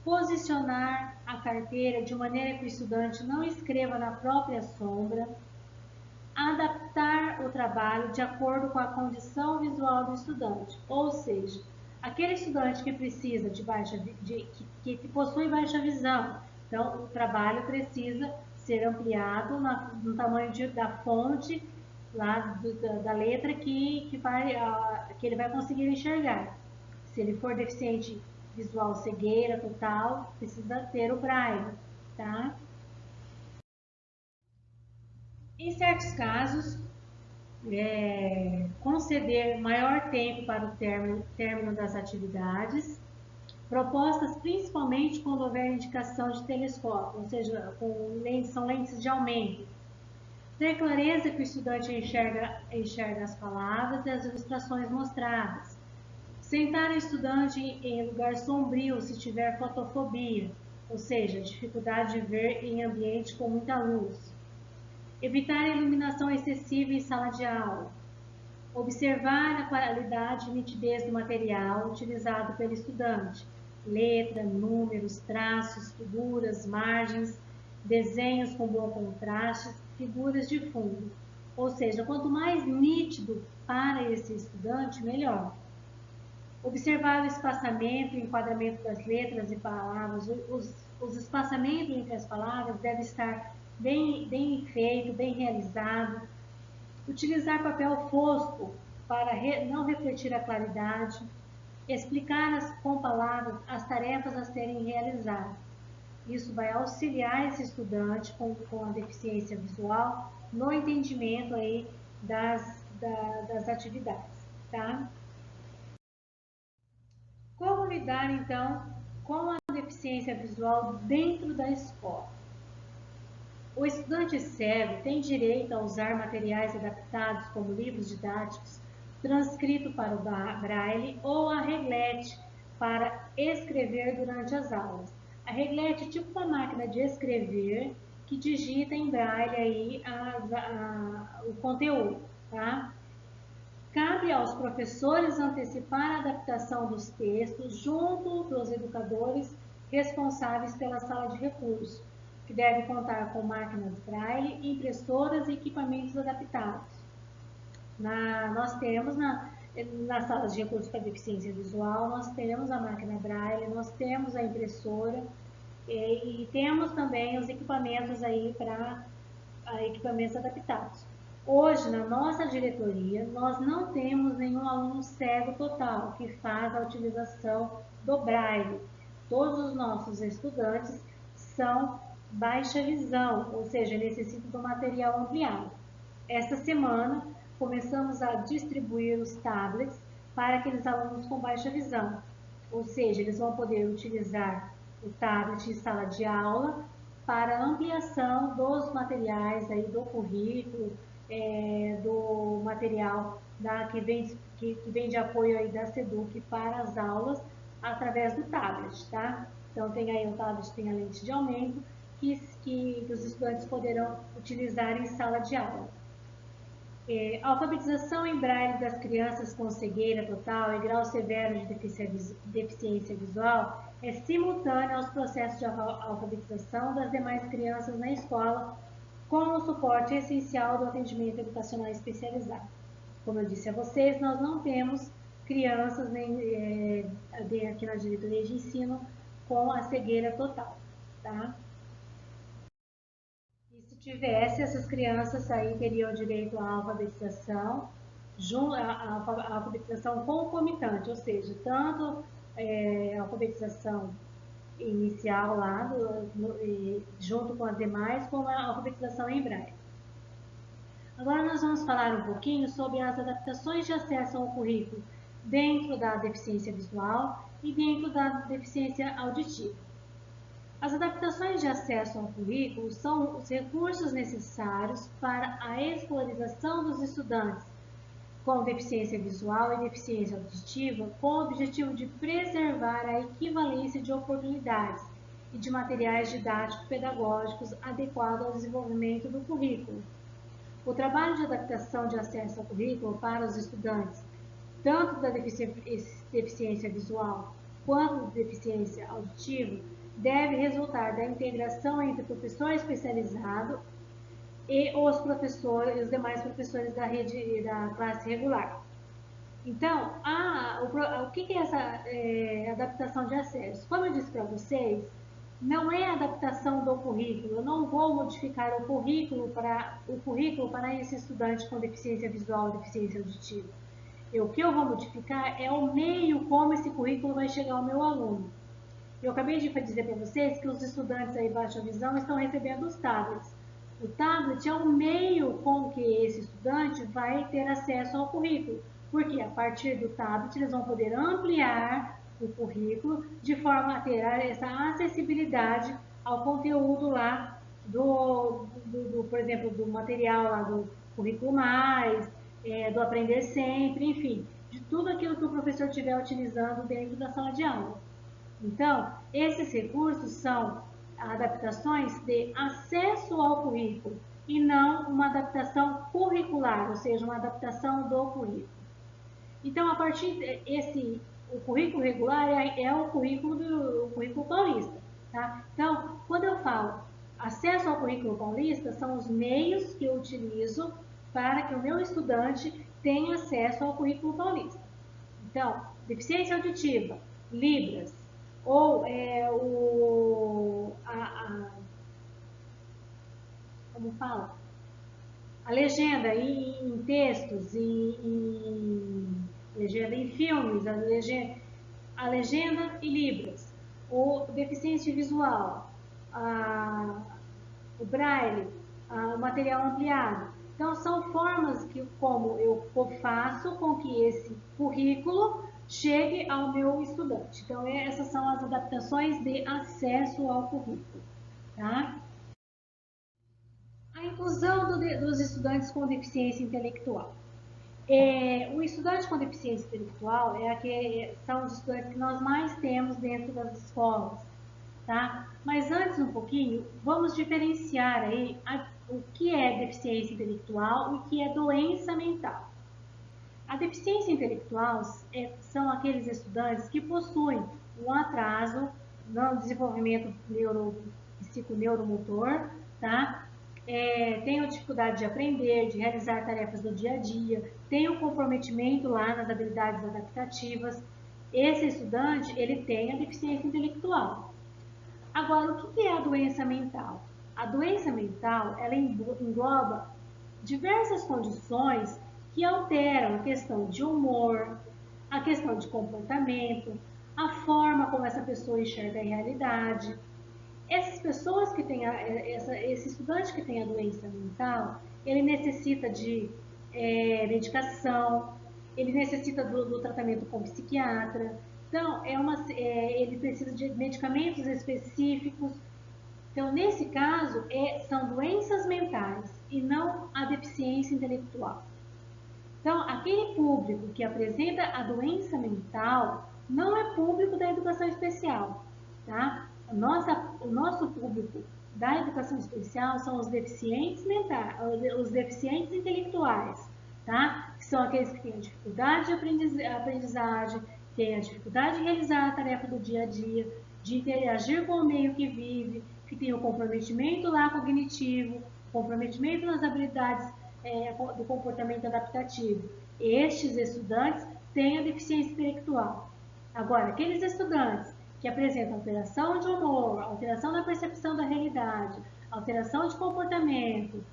posicionar a carteira de maneira que o estudante não escreva na própria sombra, adaptar o trabalho de acordo com a condição visual do estudante, ou seja, aquele estudante que precisa que possui baixa visão, então o trabalho precisa ser ampliado no tamanho da fonte lá da letra que ele vai conseguir enxergar. Se ele for deficiente visual, cegueira total, precisa ter o braille, tá? Em certos casos, conceder maior tempo para o término das atividades, propostas principalmente quando houver indicação de telescópio, ou seja, são lentes de aumento. Ter clareza que o estudante enxerga as palavras e as ilustrações mostradas. Sentar o estudante em lugar sombrio se tiver fotofobia, ou seja, dificuldade de ver em ambiente com muita luz. Evitar a iluminação excessiva em sala de aula. Observar a qualidade e nitidez do material utilizado pelo estudante. Letra, números, traços, figuras, margens, desenhos com bom contraste, figuras de fundo. Ou seja, quanto mais nítido para esse estudante, melhor. Observar o espaçamento e enquadramento das letras e palavras. Os espaçamentos entre as palavras devem estar bem feito, bem realizado. Utilizar papel fosco para não refletir a claridade. Explicar com palavras as tarefas a serem realizadas. Isso vai auxiliar esse estudante com a deficiência visual no entendimento aí das atividades, tá? Como lidar, então, com a deficiência visual dentro da escola? O estudante cego tem direito a usar materiais adaptados como livros didáticos, transcrito para o braille ou a reglete para escrever durante as aulas. A reglete é tipo uma máquina de escrever que digita em braille aí o conteúdo, tá? Cabe aos professores antecipar a adaptação dos textos junto dos educadores responsáveis pela sala de recursos, que deve contar com máquinas braille, impressoras e equipamentos adaptados. Nós temos nas salas de recursos para deficiência visual, nós temos a máquina braille, nós temos a impressora e temos também os equipamentos aí para equipamentos adaptados. Hoje, na nossa diretoria, nós não temos nenhum aluno cego total que faz a utilização do braille. Todos os nossos estudantes são baixa visão, ou seja, necessitam do material ampliado. Esta semana, começamos a distribuir os tablets para aqueles alunos com baixa visão, ou seja, eles vão poder utilizar o tablet em sala de aula para ampliação dos materiais aí do currículo, do material que vem de apoio aí da SEDUC para as aulas através do tablet, tá? Então tem aí o tablet, tem a lente de aumento que os estudantes poderão utilizar em sala de aula. A alfabetização em braille das crianças com cegueira total e grau severo de deficiência visual é simultânea aos processos de alfabetização das demais crianças na escola, com o suporte essencial do atendimento educacional especializado. Como eu disse a vocês, nós não temos crianças aqui na diretoria de ensino com a cegueira total, tá? E se tivesse, essas crianças aí teriam direito à alfabetização, a alfabetização concomitante, ou seja, tanto a alfabetização inicial lá, junto com as demais, como a alfabetização em braille. Agora nós vamos falar um pouquinho sobre as adaptações de acesso ao currículo dentro da deficiência visual e dentro da deficiência auditiva. As adaptações de acesso ao currículo são os recursos necessários para a escolarização dos estudantes com deficiência visual e deficiência auditiva, com o objetivo de preservar a equivalência de oportunidades e de materiais didáticos pedagógicos adequados ao desenvolvimento do currículo. O trabalho de adaptação de acesso ao currículo para os estudantes, tanto da deficiência visual quanto da deficiência auditiva, deve resultar da integração entre o professor especializado e os professores, os demais professores da rede da classe regular. Então, o que é essa adaptação de acesso? Como eu disse para vocês, não é adaptação do currículo. Eu não vou modificar o currículo para esse estudante com deficiência visual ou deficiência auditiva. O que eu vou modificar é o meio como esse currículo vai chegar ao meu aluno. Eu acabei de dizer para vocês que os estudantes aí baixa visão estão recebendo os tablets. O tablet é o meio com que esse estudante vai ter acesso ao currículo, porque a partir do tablet eles vão poder ampliar o currículo de forma a ter essa acessibilidade ao conteúdo lá por exemplo, do material lá do Currículo Mais, do Aprender Sempre, enfim, de tudo aquilo que o professor estiver utilizando dentro da sala de aula. Então, esses recursos são adaptações de acesso ao currículo e não uma adaptação curricular, ou seja, uma adaptação do currículo. Então, a partir o currículo regular é o currículo paulista, tá? Então, quando eu falo acesso ao currículo paulista, são os meios que eu utilizo para que o meu estudante tenha acesso ao currículo paulista. Então, deficiência auditiva, Libras, ou como fala? A legenda em textos, legenda em filmes, a legenda em Libras, o deficiência visual, o braille, o material ampliado. Então, são formas como eu faço com que esse currículo chegue ao meu estudante. Então, essas são as adaptações de acesso ao currículo. Tá? A inclusão dos estudantes com deficiência intelectual. O estudante com deficiência intelectual são os estudantes que nós mais temos dentro das escolas. Tá? Mas antes um pouquinho, vamos diferenciar aí o que é deficiência intelectual e o que é doença mental. A deficiência intelectual são aqueles estudantes que possuem um atraso no desenvolvimento psiconeuromotor, tá? Tenham dificuldade de aprender, de realizar tarefas do dia a dia, tem um comprometimento lá nas habilidades adaptativas. Esse estudante, ele tem a deficiência intelectual. Agora, o que é a doença mental? A doença mental, ela engloba diversas condições que alteram a questão de humor, a questão de comportamento, a forma como essa pessoa enxerga a realidade. Essas pessoas que têm esse estudante que tem a doença mental, ele necessita de medicação, ele necessita do tratamento com psiquiatra. Então, ele precisa de medicamentos específicos. Então, nesse caso, são doenças mentais e não a deficiência intelectual. Então, aquele público que apresenta a doença mental não é público da educação especial, tá? O nosso público da educação especial são os deficientes mentais, os deficientes intelectuais, tá? Que são aqueles que têm dificuldade de aprendizagem, têm a dificuldade de realizar a tarefa do dia a dia, de interagir com o meio que vive, que tem o comprometimento lá cognitivo, comprometimento nas habilidades do comportamento adaptativo. Estes estudantes têm a deficiência intelectual. Agora, aqueles estudantes que apresentam alteração de humor, alteração na percepção da realidade, alteração de comportamento,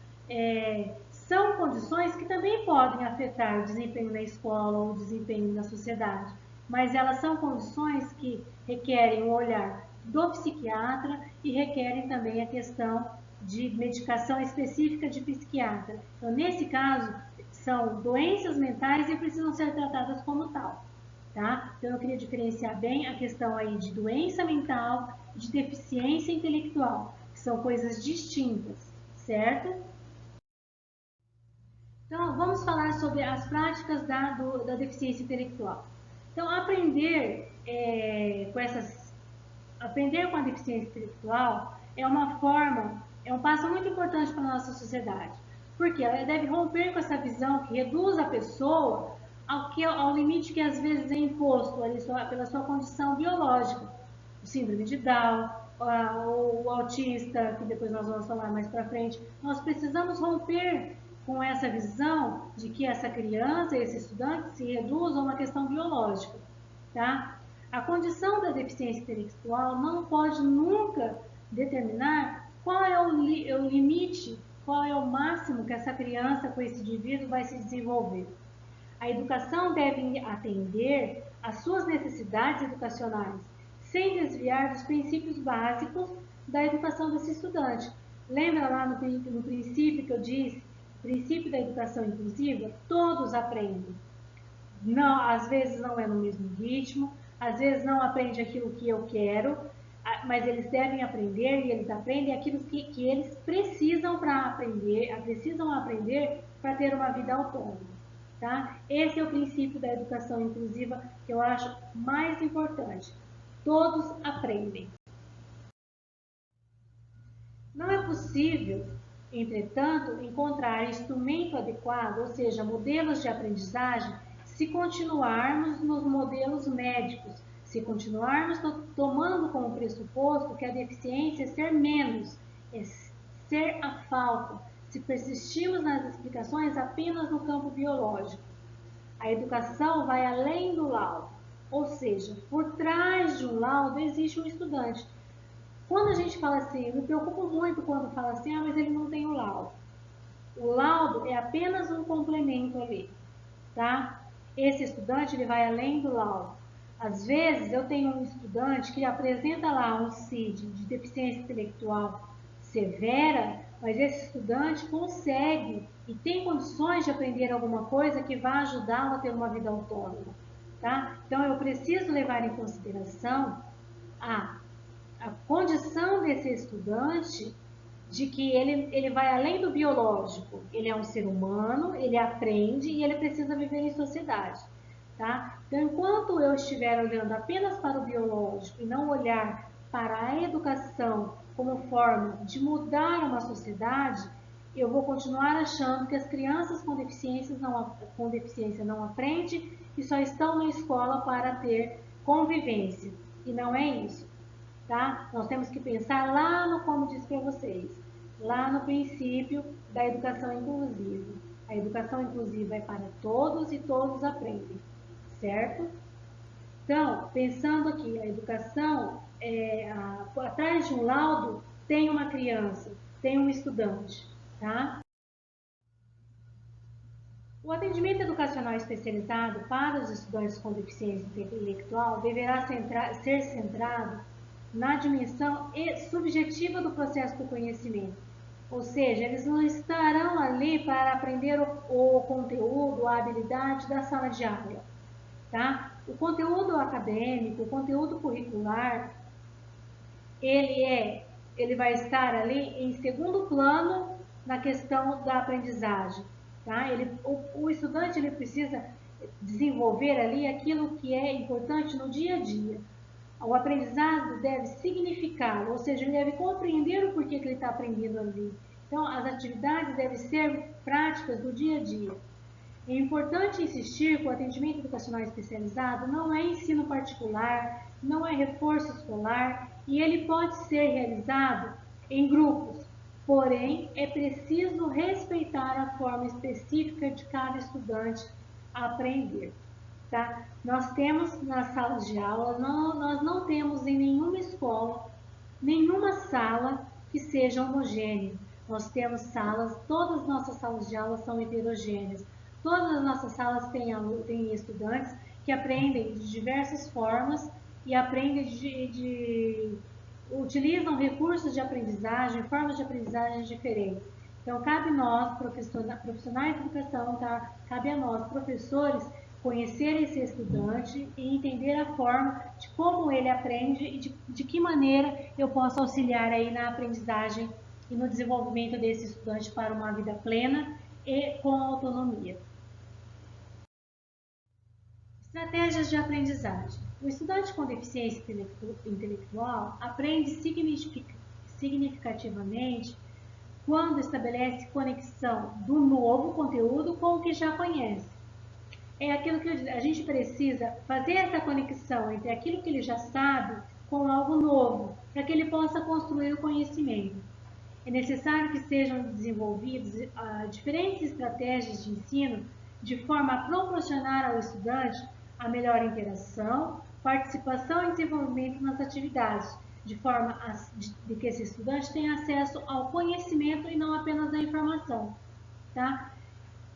são condições que também podem afetar o desempenho na escola ou o desempenho na sociedade, mas elas são condições que requerem um olhar do psiquiatra e requerem também a questão de medicação específica de psiquiatra. Então, nesse caso, são doenças mentais e precisam ser tratadas como tal. Tá? Então, eu queria diferenciar bem a questão aí de doença mental de deficiência intelectual, que são coisas distintas, certo? Então, vamos falar sobre as práticas da deficiência intelectual. Então, aprender com a deficiência intelectual é uma forma, é um passo muito importante para a nossa sociedade, porque ela deve romper com essa visão que reduz a pessoa ao limite que às vezes é imposto ali pela sua condição biológica, o síndrome de Down, o autista, que depois nós vamos falar mais para frente. Nós precisamos romper com essa visão de que essa criança, esse estudante, se reduz a uma questão biológica, tá? A condição da deficiência intelectual não pode nunca determinar qual é o limite, qual é o máximo que essa criança, com esse indivíduo, vai se desenvolver. A educação deve atender às suas necessidades educacionais, sem desviar dos princípios básicos da educação desse estudante. Lembra lá no princípio que eu disse, princípio da educação inclusiva? Todos aprendem. Não, às vezes não é no mesmo ritmo, às vezes não aprende aquilo que eu quero, mas eles devem aprender e eles aprendem aquilo que eles precisam aprender para ter uma vida autônoma. Tá? Esse é o princípio da educação inclusiva que eu acho mais importante. Todos aprendem. Não é possível, entretanto, encontrar instrumento adequado, ou seja, modelos de aprendizagem, se continuarmos nos modelos médicos, se continuarmos tomando como pressuposto que a deficiência é ser menos, é ser a falta, se persistirmos nas explicações apenas no campo biológico. A educação vai além do laudo, ou seja, por trás de um laudo existe um estudante. Quando a gente fala assim, eu me preocupo muito quando fala assim, mas ele não tem o laudo. O laudo é apenas um complemento ali, tá? Esse estudante, ele vai além do laudo. Às vezes, eu tenho um estudante que apresenta lá um CID de deficiência intelectual severa, mas esse estudante consegue e tem condições de aprender alguma coisa que vai ajudá-lo a ter uma vida autônoma, tá? Então, eu preciso levar em consideração a condição desse estudante de que ele vai além do biológico, ele é um ser humano, ele aprende e ele precisa viver em sociedade, tá? Então, enquanto eu estiver olhando apenas para o biológico e não olhar para a educação como forma de mudar uma sociedade, eu vou continuar achando que as crianças com deficiência não aprendem e só estão na escola para ter convivência. E não é isso. Tá? Nós temos que pensar lá no, como disse para vocês, lá no princípio da educação inclusiva. A educação inclusiva é para todos e todos aprendem, certo? Então, pensando aqui, a educação, atrás de um laudo tem uma criança, tem um estudante, tá? O atendimento educacional especializado para os estudantes com deficiência intelectual deverá ser centrado na dimensão subjetiva do processo do conhecimento. Ou seja, eles não estarão ali para aprender o conteúdo, a habilidade da sala de aula. Tá? O conteúdo acadêmico, o conteúdo curricular, ele vai estar ali em segundo plano na questão da aprendizagem. Tá? O estudante ele precisa desenvolver ali aquilo que é importante no dia a dia. O aprendizado deve significar, ou seja, ele deve compreender o porquê que ele está aprendendo ali. Então, as atividades devem ser práticas do dia a dia. É importante insistir que o atendimento educacional especializado não é ensino particular, não é reforço escolar e ele pode ser realizado em grupos. Porém, é preciso respeitar a forma específica de cada estudante a aprender. Tá? Nós temos nas salas de aula, nós não temos em nenhuma escola, nenhuma sala que seja homogênea. Nós temos salas, todas as nossas salas de aula são heterogêneas. Todas as nossas salas têm estudantes que aprendem de diversas formas e aprendem utilizam recursos de aprendizagem, formas de aprendizagem diferentes. Então, cabe a nós, profissionais de educação, tá? Cabe a nós, professores, conhecer esse estudante e entender a forma de como ele aprende e de que maneira eu posso auxiliar aí na aprendizagem e no desenvolvimento desse estudante para uma vida plena e com autonomia. Estratégias de aprendizagem. O estudante com deficiência intelectual aprende significativamente quando estabelece conexão do novo conteúdo com o que já conhece. É aquilo que a gente precisa fazer essa conexão entre aquilo que ele já sabe com algo novo, para que ele possa construir o conhecimento. É necessário que sejam desenvolvidas diferentes estratégias de ensino de forma a proporcionar ao estudante a melhor interação, participação e desenvolvimento nas atividades, de forma de que esse estudante tenha acesso ao conhecimento e não apenas à informação, tá?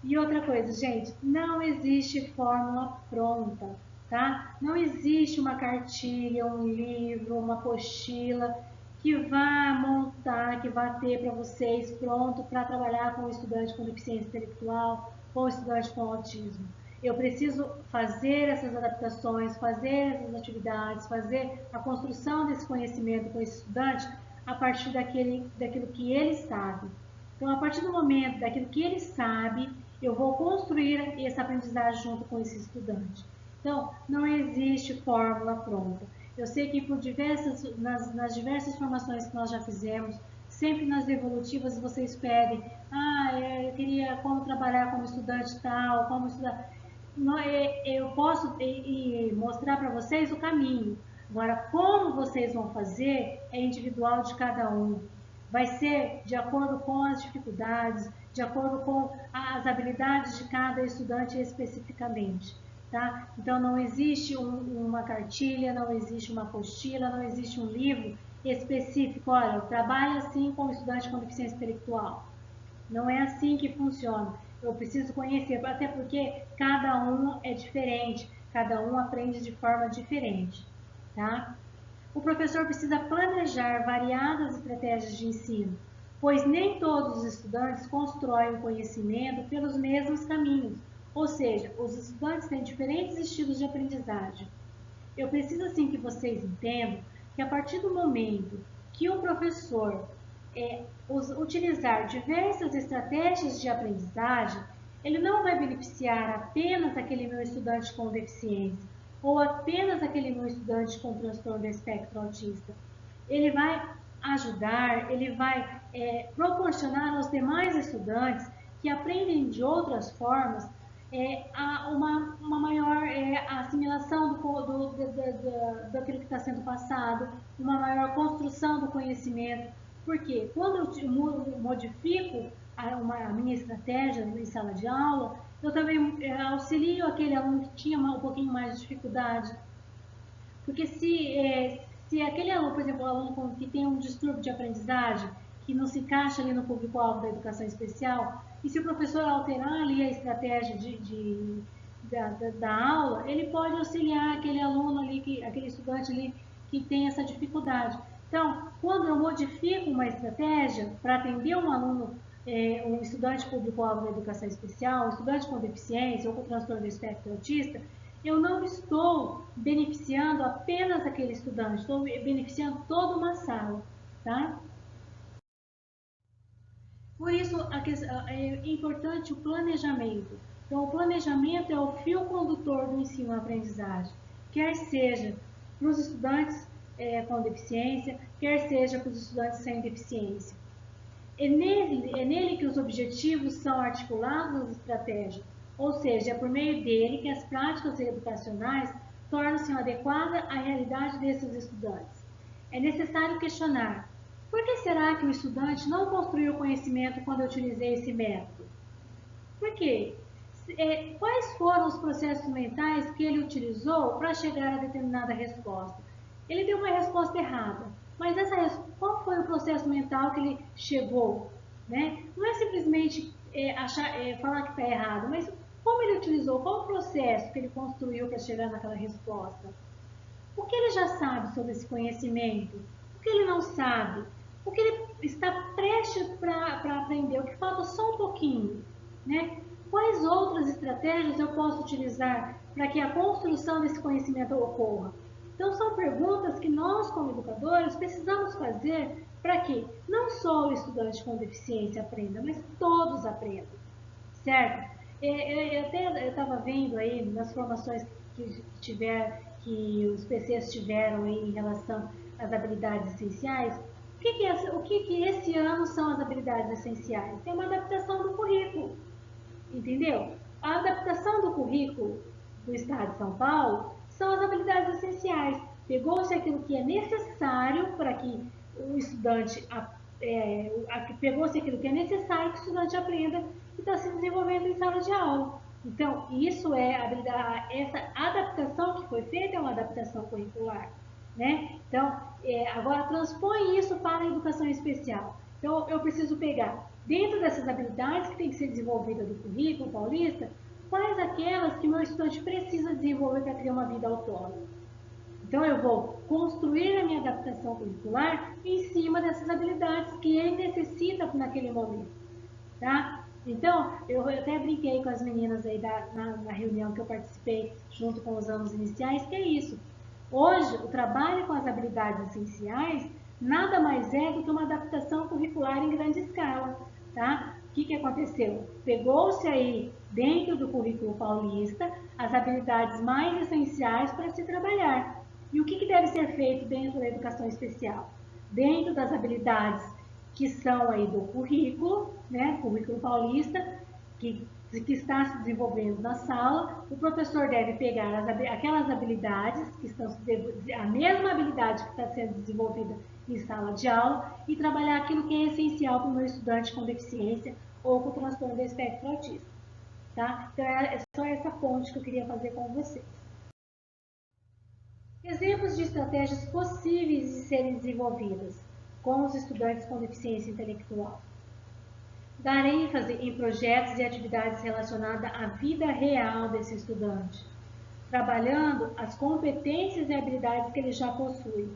E outra coisa, gente, não existe fórmula pronta, tá? Não existe uma cartilha, um livro, uma apostila que vá montar, que vá ter para vocês pronto para trabalhar com o estudante com deficiência intelectual ou o estudante com autismo. Eu preciso fazer essas adaptações, fazer essas atividades, fazer a construção desse conhecimento com esse estudante a partir daquilo que ele sabe. Então, a partir do momento daquilo que ele sabe, eu vou construir essa aprendizagem junto com esse estudante. Então, não existe fórmula pronta. Eu sei que nas diversas formações que nós já fizemos, sempre nas evolutivas vocês pedem, eu queria como trabalhar como estudante tal, como estudar. Eu posso mostrar para vocês o caminho. Agora, como vocês vão fazer é individual de cada um. Vai ser de acordo com as dificuldades, de acordo com as habilidades de cada estudante especificamente, tá? Então, não existe uma cartilha, não existe uma apostila, não existe um livro específico. Olha, trabalha assim com o estudante com deficiência intelectual. Não é assim que funciona. Eu preciso conhecer, até porque cada um é diferente, cada um aprende de forma diferente, tá? O professor precisa planejar variadas estratégias de ensino, pois nem todos os estudantes constroem o conhecimento pelos mesmos caminhos, ou seja, os estudantes têm diferentes estilos de aprendizagem. Eu preciso assim que vocês entendam que a partir do momento que o professor utilizar diversas estratégias de aprendizagem, ele não vai beneficiar apenas aquele meu estudante com deficiência ou apenas aquele meu estudante com transtorno do espectro autista. Ele vai ajudar, ele vai proporcionar aos demais estudantes que aprendem de outras formas uma maior assimilação daquilo que está sendo passado, uma maior construção do conhecimento. Porque quando eu modifico a minha estratégia em sala de aula, eu também auxilio aquele aluno que tinha um pouquinho mais de dificuldade. Porque se aquele aluno, por exemplo, o aluno que tem um distúrbio de aprendizagem, que não se encaixa ali no público-alvo da educação especial, e se o professor alterar ali a estratégia da aula, ele pode auxiliar aquele aluno ali, aquele estudante ali que tem essa dificuldade. Então, quando eu modifico uma estratégia para atender um aluno, um estudante público-alvo da educação especial, um estudante com deficiência ou com transtorno do espectro autista, eu não estou beneficiando apenas aquele estudante, estou beneficiando toda uma sala, tá? Por isso, é importante o planejamento. Então, o planejamento é o fio condutor do ensino-aprendizagem, quer seja para os estudantes com deficiência, quer seja para os estudantes sem deficiência. É nele que os objetivos são articulados nas estratégias, ou seja, é por meio dele que as práticas educacionais tornam-se adequadas à realidade desses estudantes. É necessário questionar: por que será que o estudante não construiu conhecimento quando eu utilizei esse método? Por quê? Quais foram os processos mentais que ele utilizou para chegar a determinada resposta? Ele deu uma resposta errada, mas qual foi o processo mental que ele chegou? Né? Não é simplesmente falar que está errado, mas como ele utilizou, qual o processo que ele construiu para chegar naquela resposta? O que ele já sabe sobre esse conhecimento? O que ele não sabe? O que ele está prestes para aprender? O que falta só um pouquinho? Né? quais outras estratégias eu posso utilizar para que a construção desse conhecimento ocorra? Então, são perguntas que nós, como educadores, precisamos fazer para que não só o estudante com deficiência aprenda, mas todos aprendam, certo? Eu estava vendo aí nas formações que os PCs tiveram em relação às habilidades essenciais, o que esse ano são as habilidades essenciais? É uma adaptação do currículo, entendeu? A adaptação do currículo do Estado de São Paulo são as habilidades essenciais. Pegou-se aquilo que é necessário para que o estudante pegou-se aquilo que é necessário que o estudante aprenda e está se desenvolvendo em sala de aula. Então, isso é essa adaptação que foi feita é uma adaptação curricular, né? Então, agora transpõe isso para a educação especial. Então, eu preciso pegar, dentro dessas habilidades que tem que ser desenvolvida do currículo paulista, quais aquelas que o meu estudante precisa desenvolver para ter uma vida autônoma. Então, eu vou construir a minha adaptação curricular em cima dessas habilidades que ele necessita naquele momento, tá? Então, eu até brinquei com as meninas aí na reunião que eu participei junto com os anos iniciais, que é isso. Hoje, o trabalho com as habilidades essenciais nada mais é do que uma adaptação curricular em grande escala, tá? O que aconteceu? Pegou-se aí, dentro do currículo paulista, as habilidades mais essenciais para se trabalhar. E o que deve ser feito dentro da educação especial? Dentro das habilidades que são aí do currículo, né, currículo paulista, que está se desenvolvendo na sala, o professor deve pegar aquelas habilidades que estão a mesma habilidade que está sendo desenvolvida em sala de aula e trabalhar aquilo que é essencial para o meu estudante com deficiência ou com transtorno do espectro autista, tá? Então é só essa ponte que eu queria fazer com vocês. Exemplos de estratégias possíveis de serem desenvolvidas com os estudantes com deficiência intelectual. Dar ênfase em projetos e atividades relacionadas à vida real desse estudante, trabalhando as competências e habilidades que ele já possui.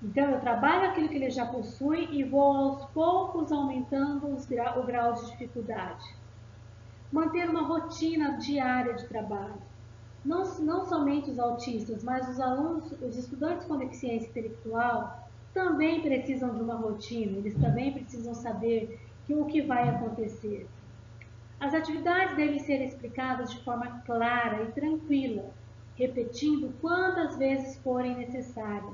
Então, eu trabalho aquilo que ele já possui e vou aos poucos aumentando o grau de dificuldade. Manter uma rotina diária de trabalho. Não somente os autistas, mas os alunos, os estudantes com deficiência intelectual também precisam de uma rotina, eles também precisam saber o que vai acontecer. As atividades devem ser explicadas de forma clara e tranquila, repetindo quantas vezes forem necessárias.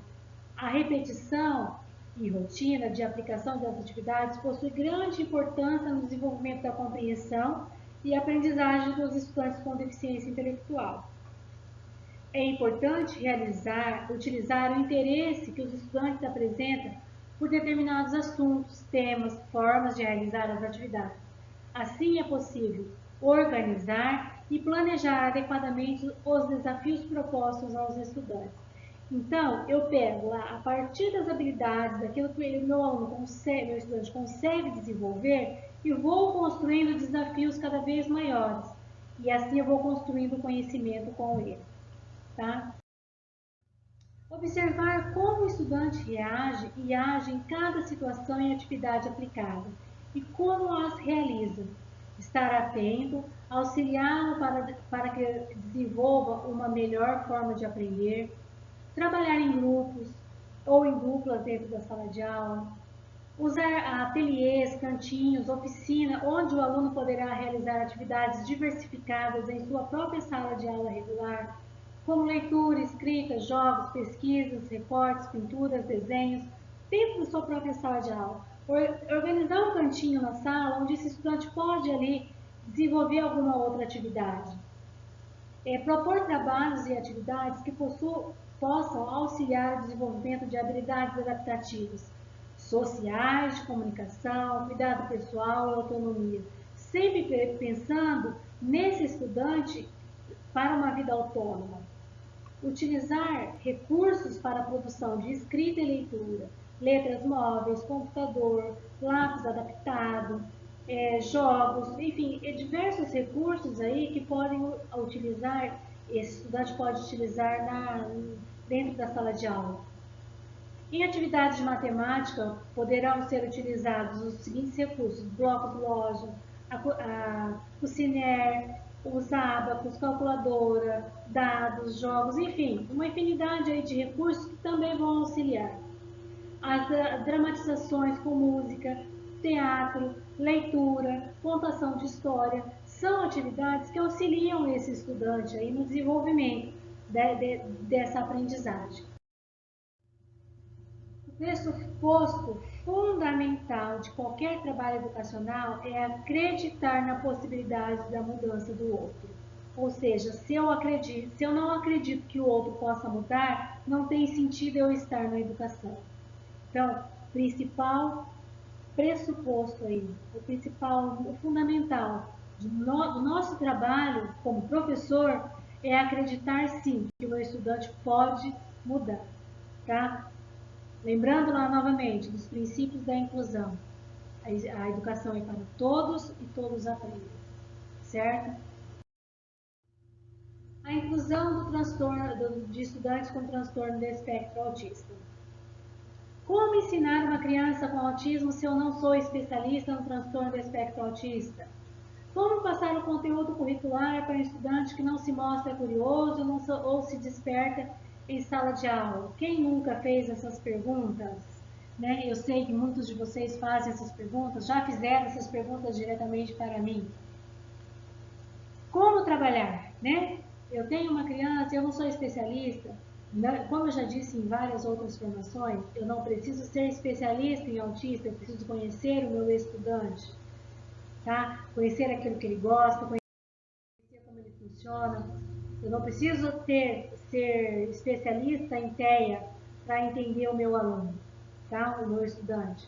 A repetição e rotina de aplicação das atividades possui grande importância no desenvolvimento da compreensão e aprendizagem dos estudantes com deficiência intelectual. É importante utilizar o interesse que os estudantes apresentam por determinados assuntos, temas, formas de realizar as atividades. Assim é possível organizar e planejar adequadamente os desafios propostos aos estudantes. Então, eu pego lá, a partir das habilidades, daquilo que o meu aluno consegue, meu estudante consegue desenvolver, e vou construindo desafios cada vez maiores. E assim eu vou construindo conhecimento com ele. Tá? Observar como o estudante reage e age em cada situação e atividade aplicada e como as realiza. Estar atento, auxiliá-lo para que desenvolva uma melhor forma de aprender, trabalhar em grupos ou em duplas dentro da sala de aula, usar ateliês, cantinhos, oficina, onde o aluno poderá realizar atividades diversificadas em sua própria sala de aula regular, como leitura, escrita, jogos, pesquisas, recortes, pinturas, desenhos, dentro da sua própria sala de aula. Organizar um cantinho na sala onde esse estudante pode ali desenvolver alguma outra atividade. Propor trabalhos e atividades que possam auxiliar o desenvolvimento de habilidades adaptativas, sociais, de comunicação, cuidado pessoal e autonomia, sempre pensando nesse estudante para uma vida autônoma. Utilizar recursos para a produção de escrita e leitura, letras móveis, computador, lápis adaptado, jogos, enfim, diversos recursos aí que podem utilizar, esse estudante pode utilizar dentro da sala de aula. Em atividades de matemática, poderão ser utilizados os seguintes recursos: blocos loja, o Ciner, os ábacos, calculadora, dados, jogos, enfim, uma infinidade aí de recursos que também vão auxiliar. As dramatizações com música, teatro, leitura, contação de história, são atividades que auxiliam esse estudante aí no desenvolvimento dessa aprendizagem. O pressuposto fundamental de qualquer trabalho educacional é acreditar na possibilidade da mudança do outro. Ou seja, se eu não acredito que o outro possa mudar, não tem sentido eu estar na educação. Então, principal pressuposto aí, o fundamental do nosso trabalho como professor é acreditar sim que o meu estudante pode mudar, tá? Lembrando lá novamente dos princípios da inclusão. A educação é para todos e todos aprendem, certo? A inclusão do transtorno de estudantes com transtorno de espectro autista. Como ensinar uma criança com autismo se eu não sou especialista no transtorno de espectro autista? Como passar o conteúdo curricular para um estudante que não se mostra curioso ou se desperta em sala de aula? Quem nunca fez essas perguntas? Né? Eu sei que muitos de vocês fazem essas perguntas, já fizeram essas perguntas diretamente para mim. Como trabalhar, né? Eu tenho uma criança, eu não sou especialista, como eu já disse em várias outras formações, eu não preciso ser especialista em autista, eu preciso conhecer o meu estudante, tá? Conhecer aquilo que ele gosta, conhecer como ele funciona. Eu não preciso ser especialista em TEA para entender o meu aluno, tá? O meu estudante.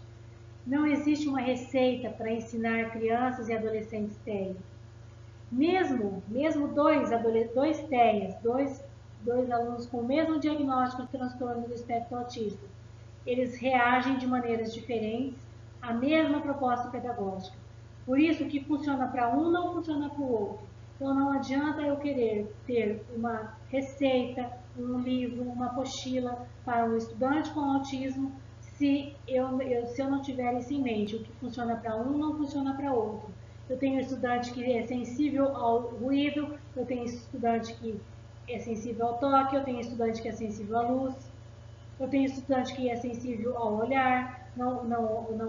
Não existe uma receita para ensinar crianças e adolescentes TEA. Mesmo dois TEAs, dois alunos com o mesmo diagnóstico de transtorno do espectro autista, eles reagem de maneiras diferentes à mesma proposta pedagógica. Por isso, o que funciona para um não funciona para o outro. Então, não adianta eu querer ter uma receita, um livro, uma apostila para um estudante com autismo, se eu não tiver isso em mente. O que funciona para um não funciona para outro. Eu tenho estudante que é sensível ao ruído, eu tenho estudante que é sensível ao toque, eu tenho estudante que é sensível à luz, eu tenho estudante que é sensível ao olhar, não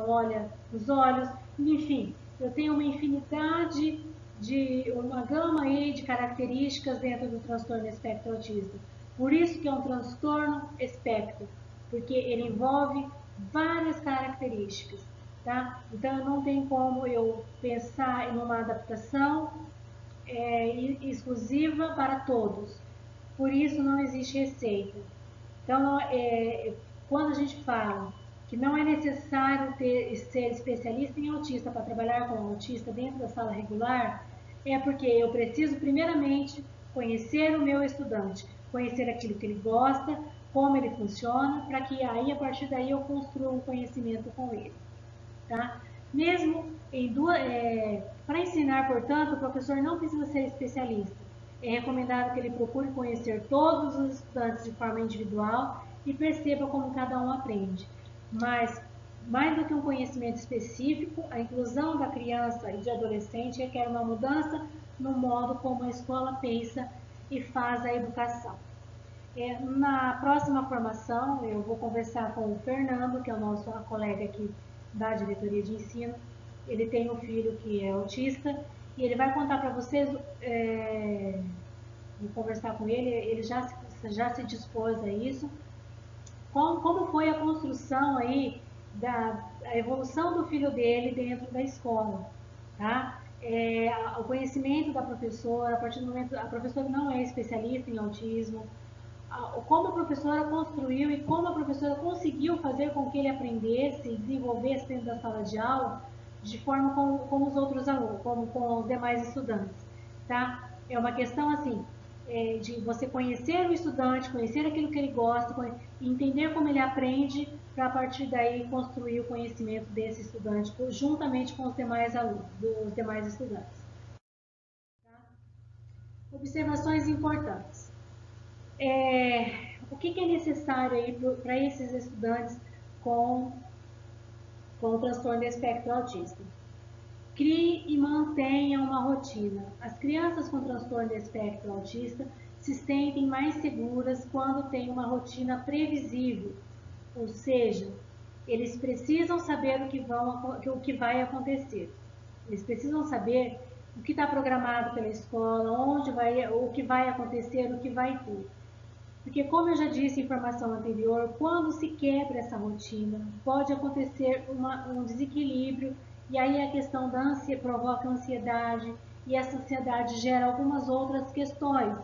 olha nos olhos, enfim, eu tenho uma infinidade uma gama aí de características dentro do transtorno espectro autista. Por isso que é um transtorno espectro, porque ele envolve várias características, tá? Então não tem como eu pensar em uma adaptação exclusiva para todos. Por isso não existe receita. Então, quando a gente fala que não é necessário ser especialista em autista para trabalhar com autista dentro da sala regular, é porque eu preciso, primeiramente, conhecer o meu estudante, conhecer aquilo que ele gosta, como ele funciona, para que aí, a partir daí, eu construa um conhecimento com ele. Tá? Mesmo para ensinar, portanto, o professor não precisa ser especialista. É recomendado que ele procure conhecer todos os estudantes de forma individual e perceba como cada um aprende. Mas, mais do que um conhecimento específico, a inclusão da criança e de adolescente requer uma mudança no modo como a escola pensa e faz a educação. Na próxima formação, eu vou conversar com o Fernando, que é o nosso colega aqui da diretoria de ensino. Ele tem um filho que é autista e ele vai contar para vocês, vou conversar com ele, ele já se dispôs a isso, como foi a construção aí a evolução do filho dele dentro da escola, tá? O conhecimento da professora, a partir do momento, a professora não é especialista em autismo, como a professora construiu e como a professora conseguiu fazer com que ele aprendesse e desenvolvesse dentro da sala de aula de forma como os outros alunos, como com os demais estudantes, tá? É uma questão assim, de você conhecer o estudante, conhecer aquilo que ele gosta, entender como ele aprende, para a partir daí construir o conhecimento desse estudante juntamente com os demais alunos, dos demais estudantes. Tá? Observações importantes. O que é necessário aí para esses estudantes com transtorno de espectro autista? Crie e mantenha uma rotina. As crianças com transtorno de espectro autista se sentem mais seguras quando têm uma rotina previsível, ou seja, eles precisam saber o que vai acontecer. Eles precisam saber o que está programado pela escola, onde vai, o que vai acontecer, o que vai ter. Porque, como eu já disse em informação anterior, quando se quebra essa rotina, pode acontecer um desequilíbrio, e aí a questão da ânsia provoca ansiedade, e essa ansiedade gera algumas outras questões,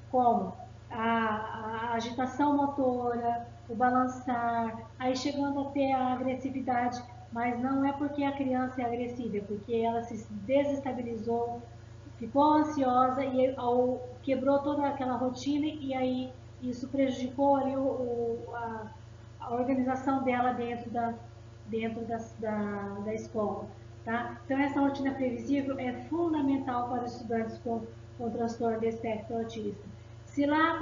como a agitação motora, o balançar, aí chegando até a agressividade, mas não é porque a criança é agressiva, é porque ela se desestabilizou, ficou ansiosa e quebrou toda aquela rotina, e aí isso prejudicou ali a organização dela dentro da escola. Tá? Então, essa rotina previsível é fundamental para os estudantes com transtorno de espectro autista. Se lá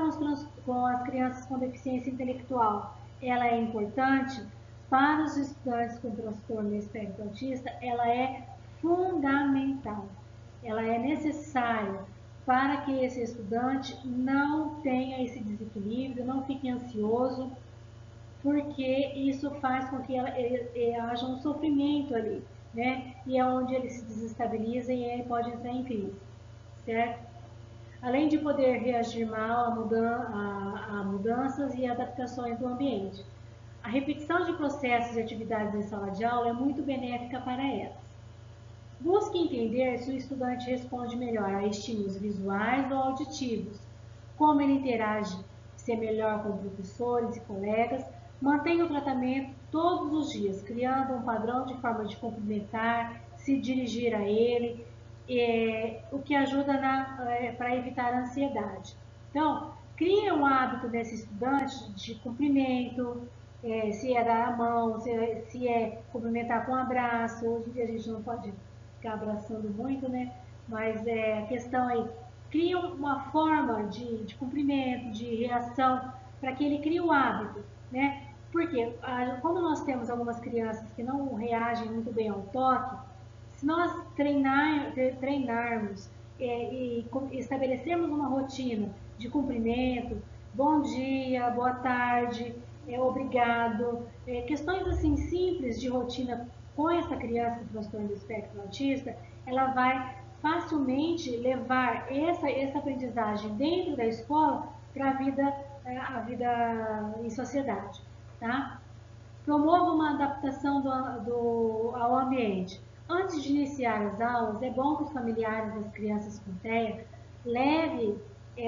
com as crianças com deficiência intelectual ela é importante, para os estudantes com transtorno de espectro autista, ela é fundamental. Ela é necessária para que esse estudante não tenha esse desequilíbrio, não fique ansioso, porque isso faz com que haja um sofrimento ali, né? E é onde ele se desestabiliza e ele pode entrar em crise, certo? Além de poder reagir mal a mudanças e adaptações do ambiente. A repetição de processos e atividades em sala de aula é muito benéfica para elas. Busque entender se o estudante responde melhor a estímulos visuais ou auditivos, como ele interage, se é melhor com professores e colegas. Mantenha o tratamento todos os dias, criando um padrão de forma de cumprimentar, se dirigir a ele, o que ajuda para evitar a ansiedade. Então, crie um hábito desse estudante de cumprimento, se é dar a mão, se é cumprimentar com um abraço. Hoje em dia a gente não pode ficar abraçando muito, né? Mas a questão aí, cria uma forma de cumprimento, de reação, para que ele crie o hábito, né? Porque, como nós temos algumas crianças que não reagem muito bem ao toque, se nós treinarmos e estabelecermos uma rotina de cumprimento, bom dia, boa tarde, obrigado, questões assim simples de rotina com essa criança com transtorno do espectro autista, ela vai facilmente levar essa aprendizagem dentro da escola para a vida em sociedade, tá? Promova uma adaptação ao ambiente. Antes de iniciar as aulas, é bom que os familiares das crianças com TEA leve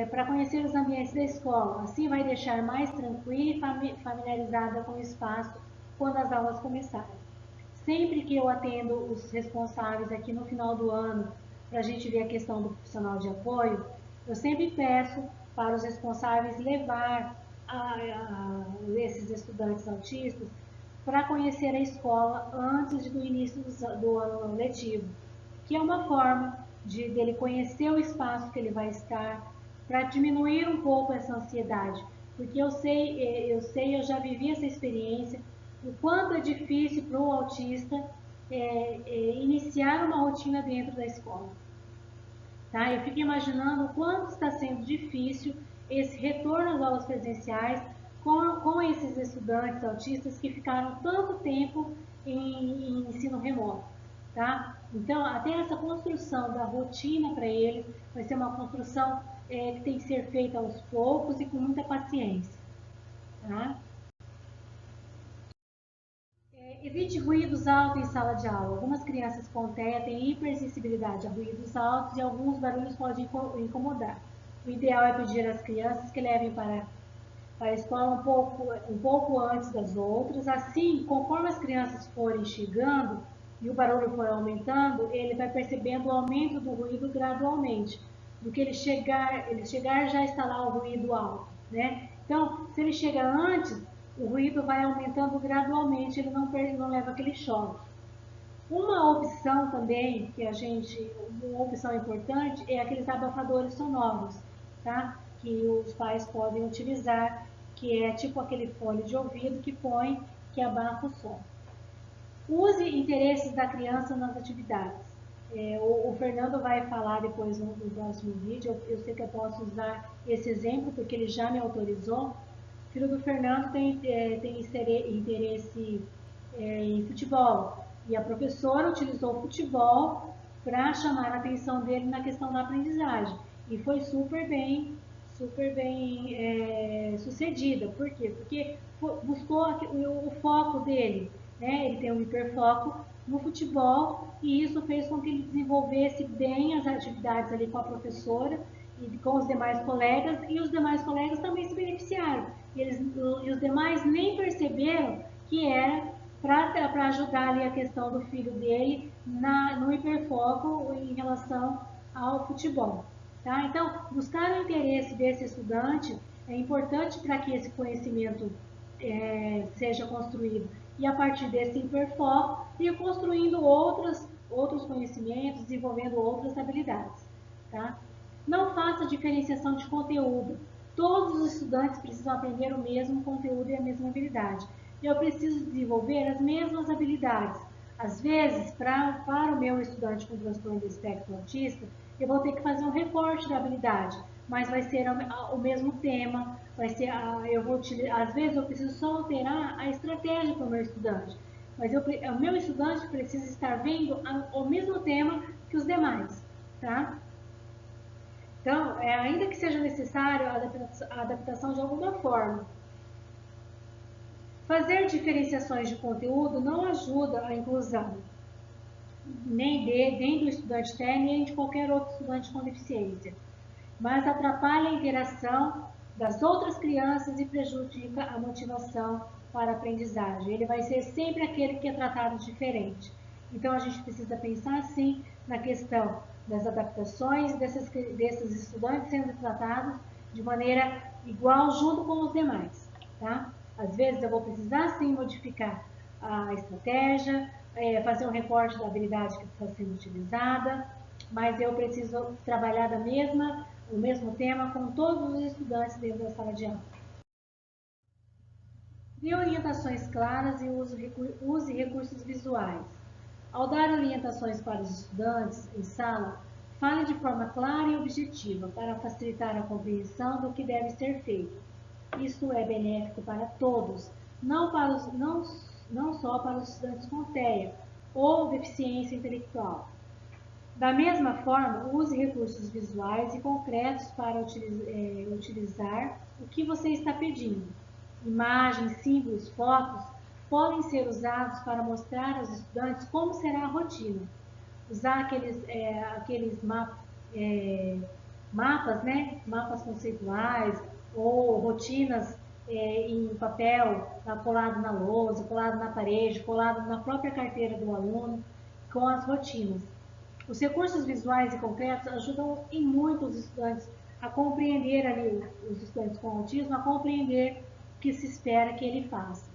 para conhecer os ambientes da escola. Assim vai deixar mais tranquila e familiarizada com o espaço quando as aulas começarem. Sempre que eu atendo os responsáveis aqui no final do ano, para a gente ver a questão do profissional de apoio, eu sempre peço para os responsáveis levar esses estudantes autistas para conhecer a escola antes do início do ano letivo, que é uma forma dele conhecer o espaço que ele vai estar, para diminuir um pouco essa ansiedade, porque eu já vivi essa experiência, o quanto é difícil para o autista iniciar uma rotina dentro da escola. Tá? Eu fico imaginando o quanto está sendo difícil esse retorno às aulas presenciais com esses estudantes autistas que ficaram tanto tempo em ensino remoto. Tá? Então, até essa construção da rotina para eles vai ser uma construção que tem que ser feita aos poucos e com muita paciência. Tá? Evite ruídos altos em sala de aula. Algumas crianças com TEA têm hipersensibilidade a ruídos altos e alguns barulhos podem incomodar. O ideal é pedir às crianças que levem para a escola um pouco antes das outras. Assim, conforme as crianças forem chegando e o barulho for aumentando, ele vai percebendo o aumento do ruído gradualmente. Do que ele chegar já está lá o ruído alto, né? Então, se ele chega antes, o ruído vai aumentando gradualmente, ele não leva aquele choque. Uma opção também, uma opção importante, é aqueles abafadores sonoros, tá? Que os pais podem utilizar, que é tipo aquele fone de ouvido que põe, que abafa o som. Use interesses da criança nas atividades. O Fernando vai falar depois no próximo vídeo, eu sei que eu posso usar esse exemplo porque ele já me autorizou. O filho do Fernando tem interesse em futebol e a professora utilizou o futebol para chamar a atenção dele na questão da aprendizagem e foi super bem sucedida. Por quê? Porque buscou o foco dele, né? Ele tem um hiperfoco no futebol e isso fez com que ele desenvolvesse bem as atividades ali com a professora e com os demais colegas, e os demais colegas também se beneficiaram. E os demais nem perceberam que era para ajudar ali a questão do filho dele no hiperfoco em relação ao futebol. Tá? Então, buscar o interesse desse estudante é importante para que esse conhecimento seja construído. E a partir desse hiperfoco, ir construindo outros conhecimentos, desenvolvendo outras habilidades. Tá? Não faça diferenciação de conteúdo. Todos os estudantes precisam aprender o mesmo conteúdo e a mesma habilidade. Eu preciso desenvolver as mesmas habilidades. Às vezes, para o meu estudante com transtorno do espectro autista, eu vou ter que fazer um recorte da habilidade, mas vai ser o mesmo tema, vai ser, às vezes eu preciso só alterar a estratégia para o meu estudante, mas o meu estudante precisa estar vendo o mesmo tema que os demais, tá? Então, ainda que seja necessário a adaptação de alguma forma, fazer diferenciações de conteúdo não ajuda a inclusão, nem do estudante TEA, nem de qualquer outro estudante com deficiência, mas atrapalha a interação das outras crianças e prejudica a motivação para a aprendizagem. Ele vai ser sempre aquele que é tratado diferente. Então, a gente precisa pensar, sim, na questão das adaptações desses estudantes sendo tratados de maneira igual junto com os demais, tá? Às vezes eu vou precisar, sim, modificar a estratégia, fazer um recorte da habilidade que está sendo utilizada, mas eu preciso trabalhar o mesmo tema com todos os estudantes dentro da sala de aula. Dê orientações claras e use recursos visuais. Ao dar orientações para os estudantes em sala, fale de forma clara e objetiva para facilitar a compreensão do que deve ser feito. Isto é benéfico para todos, não só para os estudantes com TEA ou deficiência intelectual. Da mesma forma, use recursos visuais e concretos para utilizar o que você está pedindo. Imagens, símbolos, fotos podem ser usados para mostrar aos estudantes como será a rotina. Usar aqueles mapas, né? Mapas conceituais ou rotinas em papel, colado na lousa, colado na parede, colado na própria carteira do aluno, com as rotinas. Os recursos visuais e concretos ajudam em muito os estudantes a compreender ali, os estudantes com autismo, a compreender o que se espera que ele faça.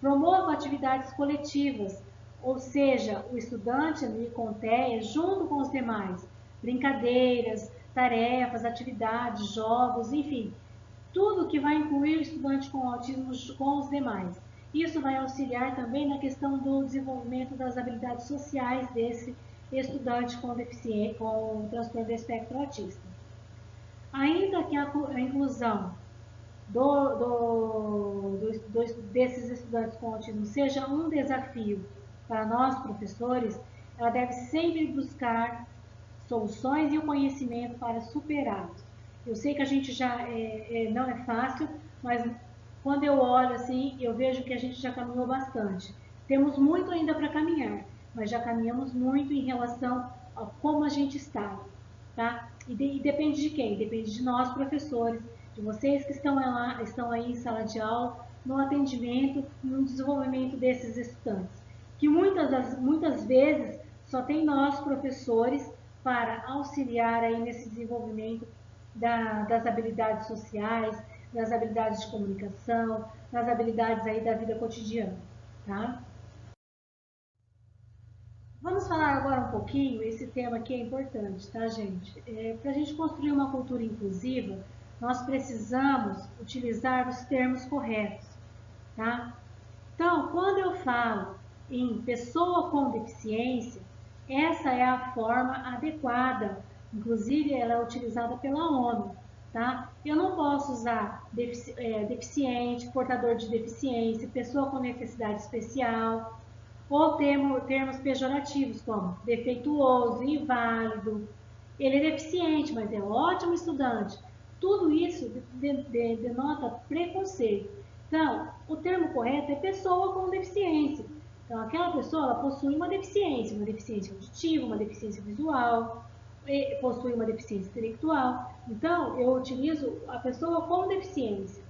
Promova atividades coletivas, ou seja, o estudante ali com TEA junto com os demais, brincadeiras, tarefas, atividades, jogos, enfim, tudo que vai incluir o estudante com autismo com os demais. Isso vai auxiliar também na questão do desenvolvimento das habilidades sociais desse estudante com deficiência, com transtorno do espectro autista. Ainda que a inclusão desses estudantes com autismo seja um desafio para nós, professores, ela deve sempre buscar soluções e o conhecimento para superá-los. Eu sei que a gente já não é fácil, mas quando eu olho assim, eu vejo que a gente já caminhou bastante. Temos muito ainda para caminhar, mas já caminhamos muito em relação a como a gente está, tá? E depende de quem? Depende de nós, professores, de vocês que estão aí em sala de aula, no atendimento, no desenvolvimento desses estudantes. Que muitas vezes só tem nós, professores, para auxiliar aí nesse desenvolvimento das habilidades sociais, das habilidades de comunicação, das habilidades aí da vida cotidiana, tá? Vamos falar agora um pouquinho, esse tema aqui é importante, tá, gente? Para a gente construir uma cultura inclusiva, nós precisamos utilizar os termos corretos, tá? Então, quando eu falo em pessoa com deficiência, Essa é a forma adequada, inclusive ela é utilizada pela ONU, tá? Eu não posso usar deficiente, portador de deficiência, pessoa com necessidade especial, ou termos pejorativos como defeituoso, inválido. Ele é deficiente, mas é ótimo estudante. Tudo isso denota preconceito. Então, o termo correto é pessoa com deficiência. Então, aquela pessoa ela possui uma deficiência auditiva, uma deficiência visual, possui uma deficiência intelectual. Então, eu utilizo a pessoa com deficiência.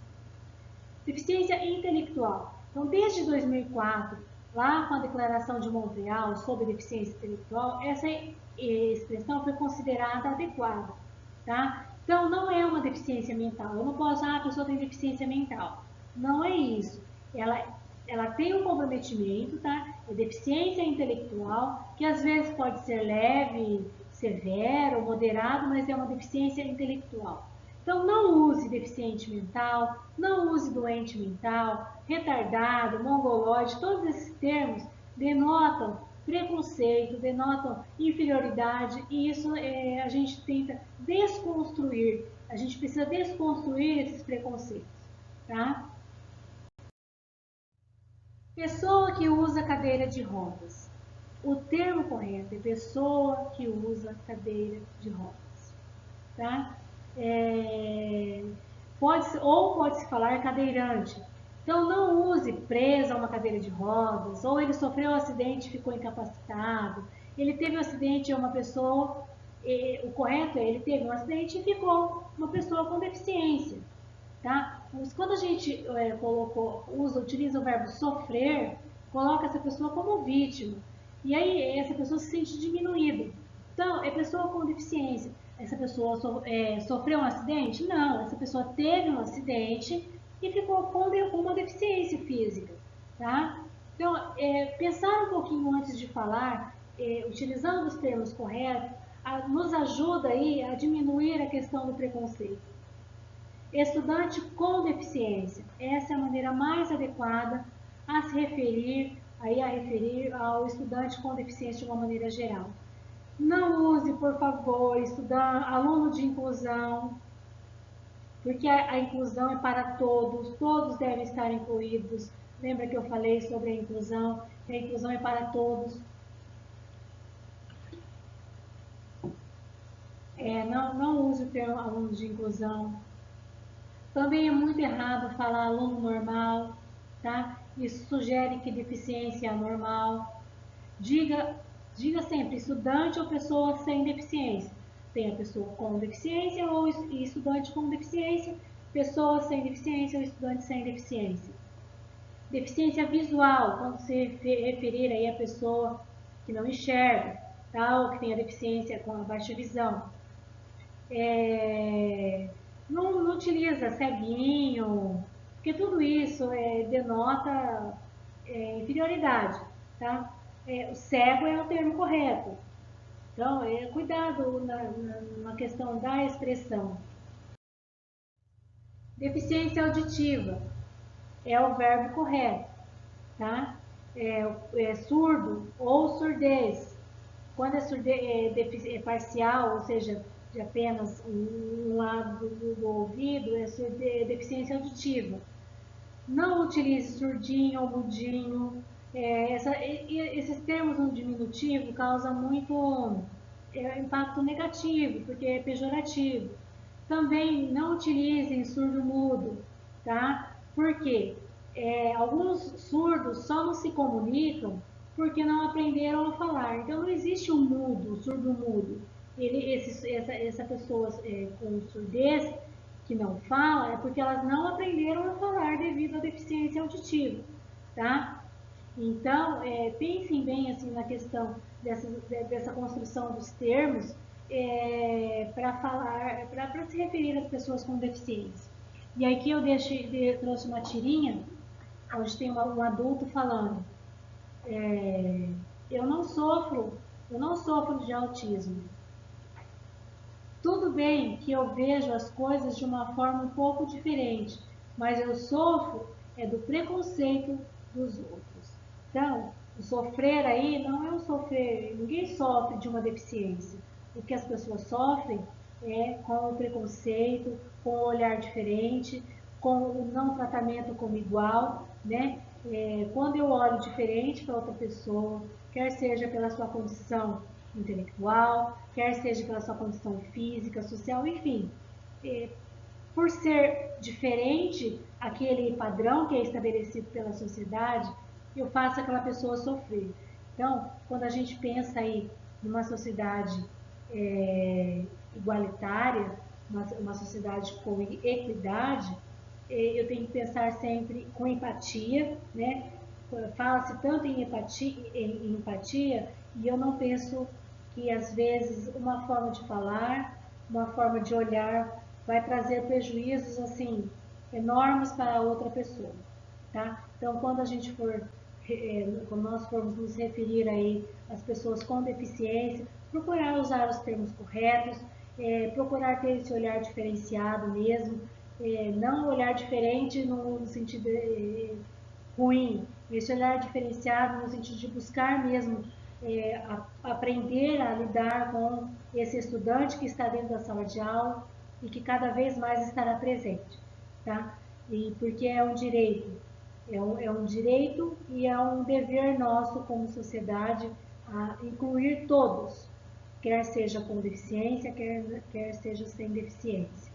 Deficiência intelectual. Então, desde 2004, lá com a Declaração de Montreal sobre deficiência intelectual, essa expressão foi considerada adequada, tá? Então, não é uma deficiência mental. Eu não posso a pessoa tem deficiência mental. Não é isso. Ela tem um comprometimento, tá? É deficiência intelectual, que às vezes pode ser leve, severo, moderado, mas é uma deficiência intelectual. Então, não use deficiente mental, não use doente mental, retardado, mongoloide, todos esses termos denotam preconceito, denotam inferioridade e isso a gente tenta desconstruir, a gente precisa desconstruir esses preconceitos, tá? Pessoa que usa cadeira de rodas. O termo correto é pessoa que usa cadeira de rodas, tá? Pode-se falar cadeirante. Então, não use presa a uma cadeira de rodas, ou ele sofreu um acidente e ficou incapacitado. Ele teve um acidente, é uma pessoa, o correto é ele teve um acidente e ficou uma pessoa com deficiência, tá? Mas quando a gente utiliza o verbo sofrer, coloca essa pessoa como vítima. E aí essa pessoa se sente diminuída. Então, é pessoa com deficiência. Essa pessoa sofreu um acidente? Não, essa pessoa teve um acidente e ficou com uma deficiência física, tá? Então, pensar um pouquinho antes de falar, utilizando os termos corretos, nos ajuda aí a diminuir a questão do preconceito. Estudante com deficiência. Essa é a maneira mais adequada a se referir, ao estudante com deficiência de uma maneira geral. Não use, por favor, aluno de inclusão, porque a inclusão é para todos, todos devem estar incluídos. Lembra que eu falei sobre a inclusão, que a inclusão é para todos. Não use o termo aluno de inclusão. Também é muito errado falar aluno normal, tá? Isso sugere que deficiência é anormal. Diga, diga sempre estudante ou pessoa sem deficiência. Tem a pessoa com deficiência ou estudante com deficiência, pessoa sem deficiência ou estudante sem deficiência. Deficiência visual, quando se referir aí a pessoa que não enxerga, tá? Ou que tem a deficiência com a baixa visão. Não utiliza ceguinho, porque tudo isso denota inferioridade, tá? O cego é o termo correto. Então, cuidado na questão da expressão. Deficiência auditiva é o verbo correto, tá? Surdo ou surdez. Quando é parcial, ou seja, de apenas um lado do ouvido, é deficiência auditiva. Não utilize surdinho ou mudinho. Esses termos no diminutivo causam muito impacto negativo, porque é pejorativo. Também não utilizem surdo-mudo, tá? Por quê? Alguns surdos só não se comunicam porque não aprenderam a falar. Então não existe um mudo, surdo-mudo. Essa pessoa com surdez que não fala é porque elas não aprenderam a falar devido à deficiência auditiva, tá? Então, pensem bem assim na questão dessa construção dos termos para se referir às pessoas com deficiência. E aqui eu trouxe uma tirinha onde tem um adulto falando: eu não sofro de autismo. Tudo bem que eu vejo as coisas de uma forma um pouco diferente, mas eu sofro do preconceito dos outros. Então, O sofrer aí não é um sofrer, ninguém sofre de uma deficiência. O que as pessoas sofrem é com o preconceito, com o olhar diferente, com o não tratamento como igual, né? Quando eu olho diferente para outra pessoa, quer seja pela sua condição intelectual, quer seja pela sua condição física, social, enfim, por ser diferente aquele padrão que é estabelecido pela sociedade, eu faço aquela pessoa sofrer. Então, quando a gente pensa aí numa sociedade igualitária, uma sociedade com equidade, eu tenho que pensar sempre com empatia, né? Fala-se tanto em empatia e eu não penso que às vezes uma forma de falar, uma forma de olhar vai trazer prejuízos assim enormes para a outra pessoa, tá? Então, quando a gente for, quando nós formos nos referir aí às pessoas com deficiência, procurar usar os termos corretos, procurar ter esse olhar diferenciado mesmo, não olhar diferente no sentido ruim, esse olhar diferenciado no sentido de buscar mesmo aprender a lidar com esse estudante que está dentro da sala de aula e que cada vez mais estará presente, tá? E porque é um direito, é um direito e é um dever nosso como sociedade a incluir todos, quer seja com deficiência, quer seja sem deficiência.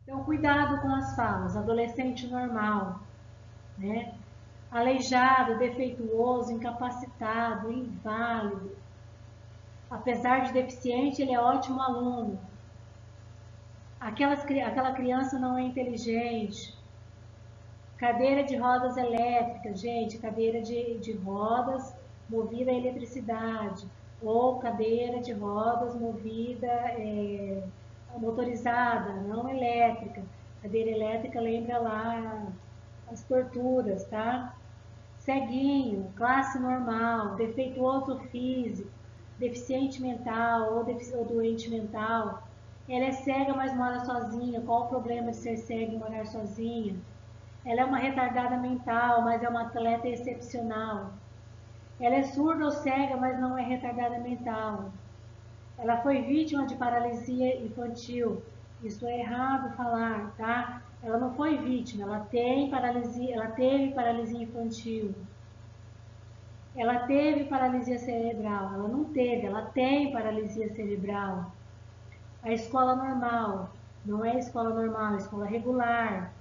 Então, cuidado com as falas, adolescente normal, né? Aleijado, defeituoso, incapacitado, inválido. Apesar de deficiente, ele é ótimo aluno. Aquela criança não é inteligente. Cadeira de rodas elétrica, gente, cadeira de rodas movida a eletricidade, ou cadeira de rodas movida motorizada, não elétrica. Cadeira elétrica lembra lá as torturas, tá? Ceguinho, classe normal, defeituoso físico, deficiente mental ou doente mental. Ela é cega, mas mora sozinha. Qual o problema de ser cega e morar sozinha? Ela é uma retardada mental, mas é uma atleta excepcional. Ela é surda ou cega, mas não é retardada mental. Ela foi vítima de paralisia infantil. Isso é errado falar, tá? Ela não foi vítima, ela teve paralisia infantil. Ela teve paralisia cerebral, ela não teve, ela tem paralisia cerebral. A escola normal, não é escola normal, é escola regular.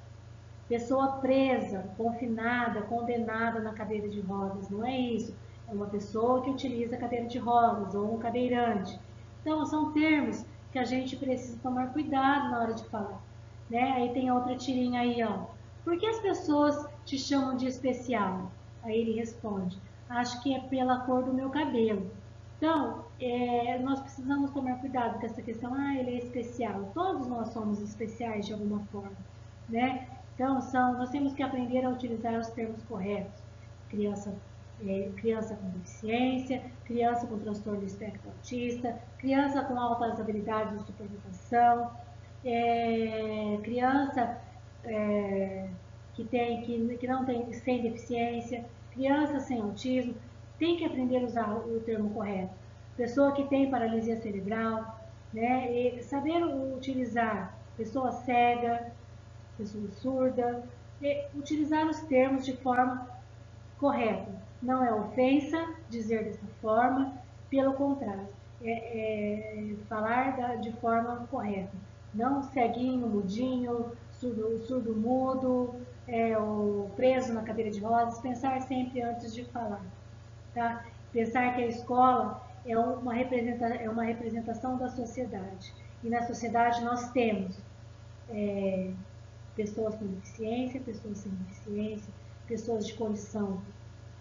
Pessoa presa, confinada, condenada na cadeira de rodas, não é isso. É uma pessoa que utiliza a cadeira de rodas ou um cadeirante. Então, são termos que a gente precisa tomar cuidado na hora de falar. Né? Aí tem outra tirinha aí, ó. Por que as pessoas te chamam de especial? Aí ele responde, acho que é pela cor do meu cabelo. Então, nós precisamos tomar cuidado com essa questão, ele é especial. Todos nós somos especiais de alguma forma, né? Então, nós temos que aprender a utilizar os termos corretos. Criança, criança com deficiência, criança com transtorno do espectro autista, criança com altas habilidades de superdotação, criança que não tem, sem deficiência, criança sem autismo, tem que aprender a usar o termo correto. Pessoa que tem paralisia cerebral, né? E saber utilizar pessoa cega, pessoa surda, utilizar os termos de forma correta. Não é ofensa dizer dessa forma, pelo contrário, falar de forma correta. Não ceguinho, mudinho, surdo mudo, ou preso na cadeira de rodas, pensar sempre antes de falar. Tá? Pensar que a escola é uma representação da sociedade. E na sociedade nós temos pessoas com deficiência, pessoas sem deficiência, pessoas de condição,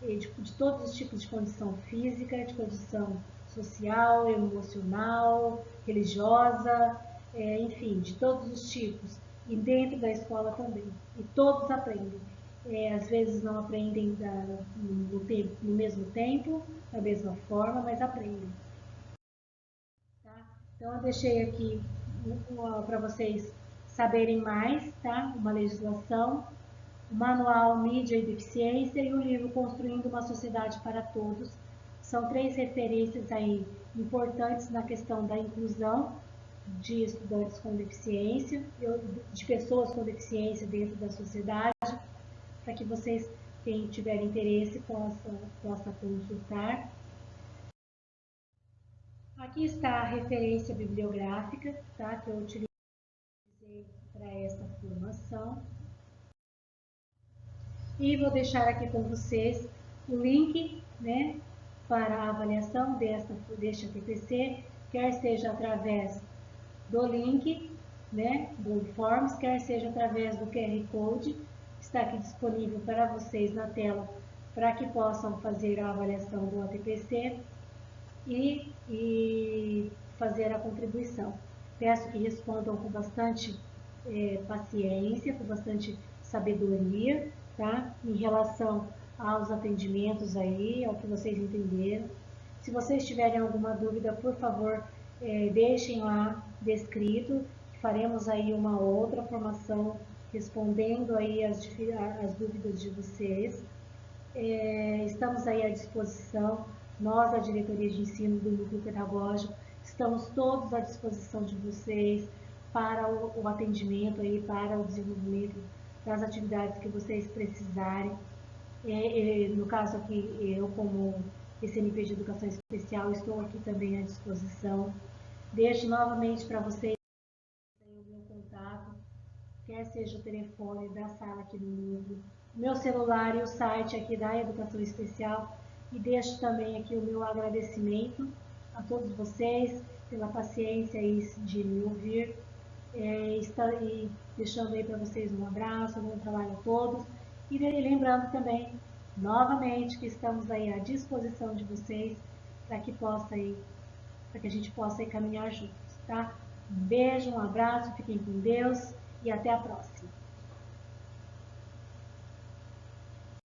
de todos os tipos de condição física, de condição social, emocional, religiosa, enfim, de todos os tipos. E dentro da escola também. E todos aprendem. Às vezes não aprendem no mesmo tempo, da mesma forma, mas aprendem. Tá? Então eu deixei aqui para vocês saberem mais, tá? Uma legislação o manual Mídia e Deficiência e o livro Construindo uma Sociedade para Todos. São 3 referências aí importantes na questão da inclusão de estudantes com deficiência, de pessoas com deficiência dentro da sociedade, para que vocês, quem tiver interesse, possa consultar. Aqui está a referência bibliográfica, tá, que eu utilizei para essa formação. E vou deixar aqui com vocês o link, né, para a avaliação deste ATPC, quer seja através do link, né, do Forms, quer seja através do QR Code, que está aqui disponível para vocês na tela, para que possam fazer a avaliação do ATPC e fazer a contribuição. Peço que respondam com bastante paciência, com bastante sabedoria, tá? Em relação aos atendimentos aí, ao que vocês entenderam. Se vocês tiverem alguma dúvida, por favor, deixem lá descrito, faremos aí uma outra formação respondendo aí as dúvidas de vocês. Estamos aí à disposição, nós da Diretoria de Ensino do Núcleo Pedagógico, estamos todos à disposição de vocês para o atendimento aí, para o desenvolvimento das atividades que vocês precisarem. No caso aqui, eu como PCNP de Educação Especial, estou aqui também à disposição. Deixo novamente para vocês o meu contato, quer seja o telefone da sala aqui do núcleo, o meu celular e o site aqui da Educação Especial, e deixo também aqui o meu agradecimento a todos vocês pela paciência de me ouvir, e deixando aí para vocês um abraço, um bom trabalho a todos, e lembrando também, novamente, que estamos aí à disposição de vocês para que a gente possa caminhar juntos, tá? Um beijo, um abraço, fiquem com Deus e até a próxima.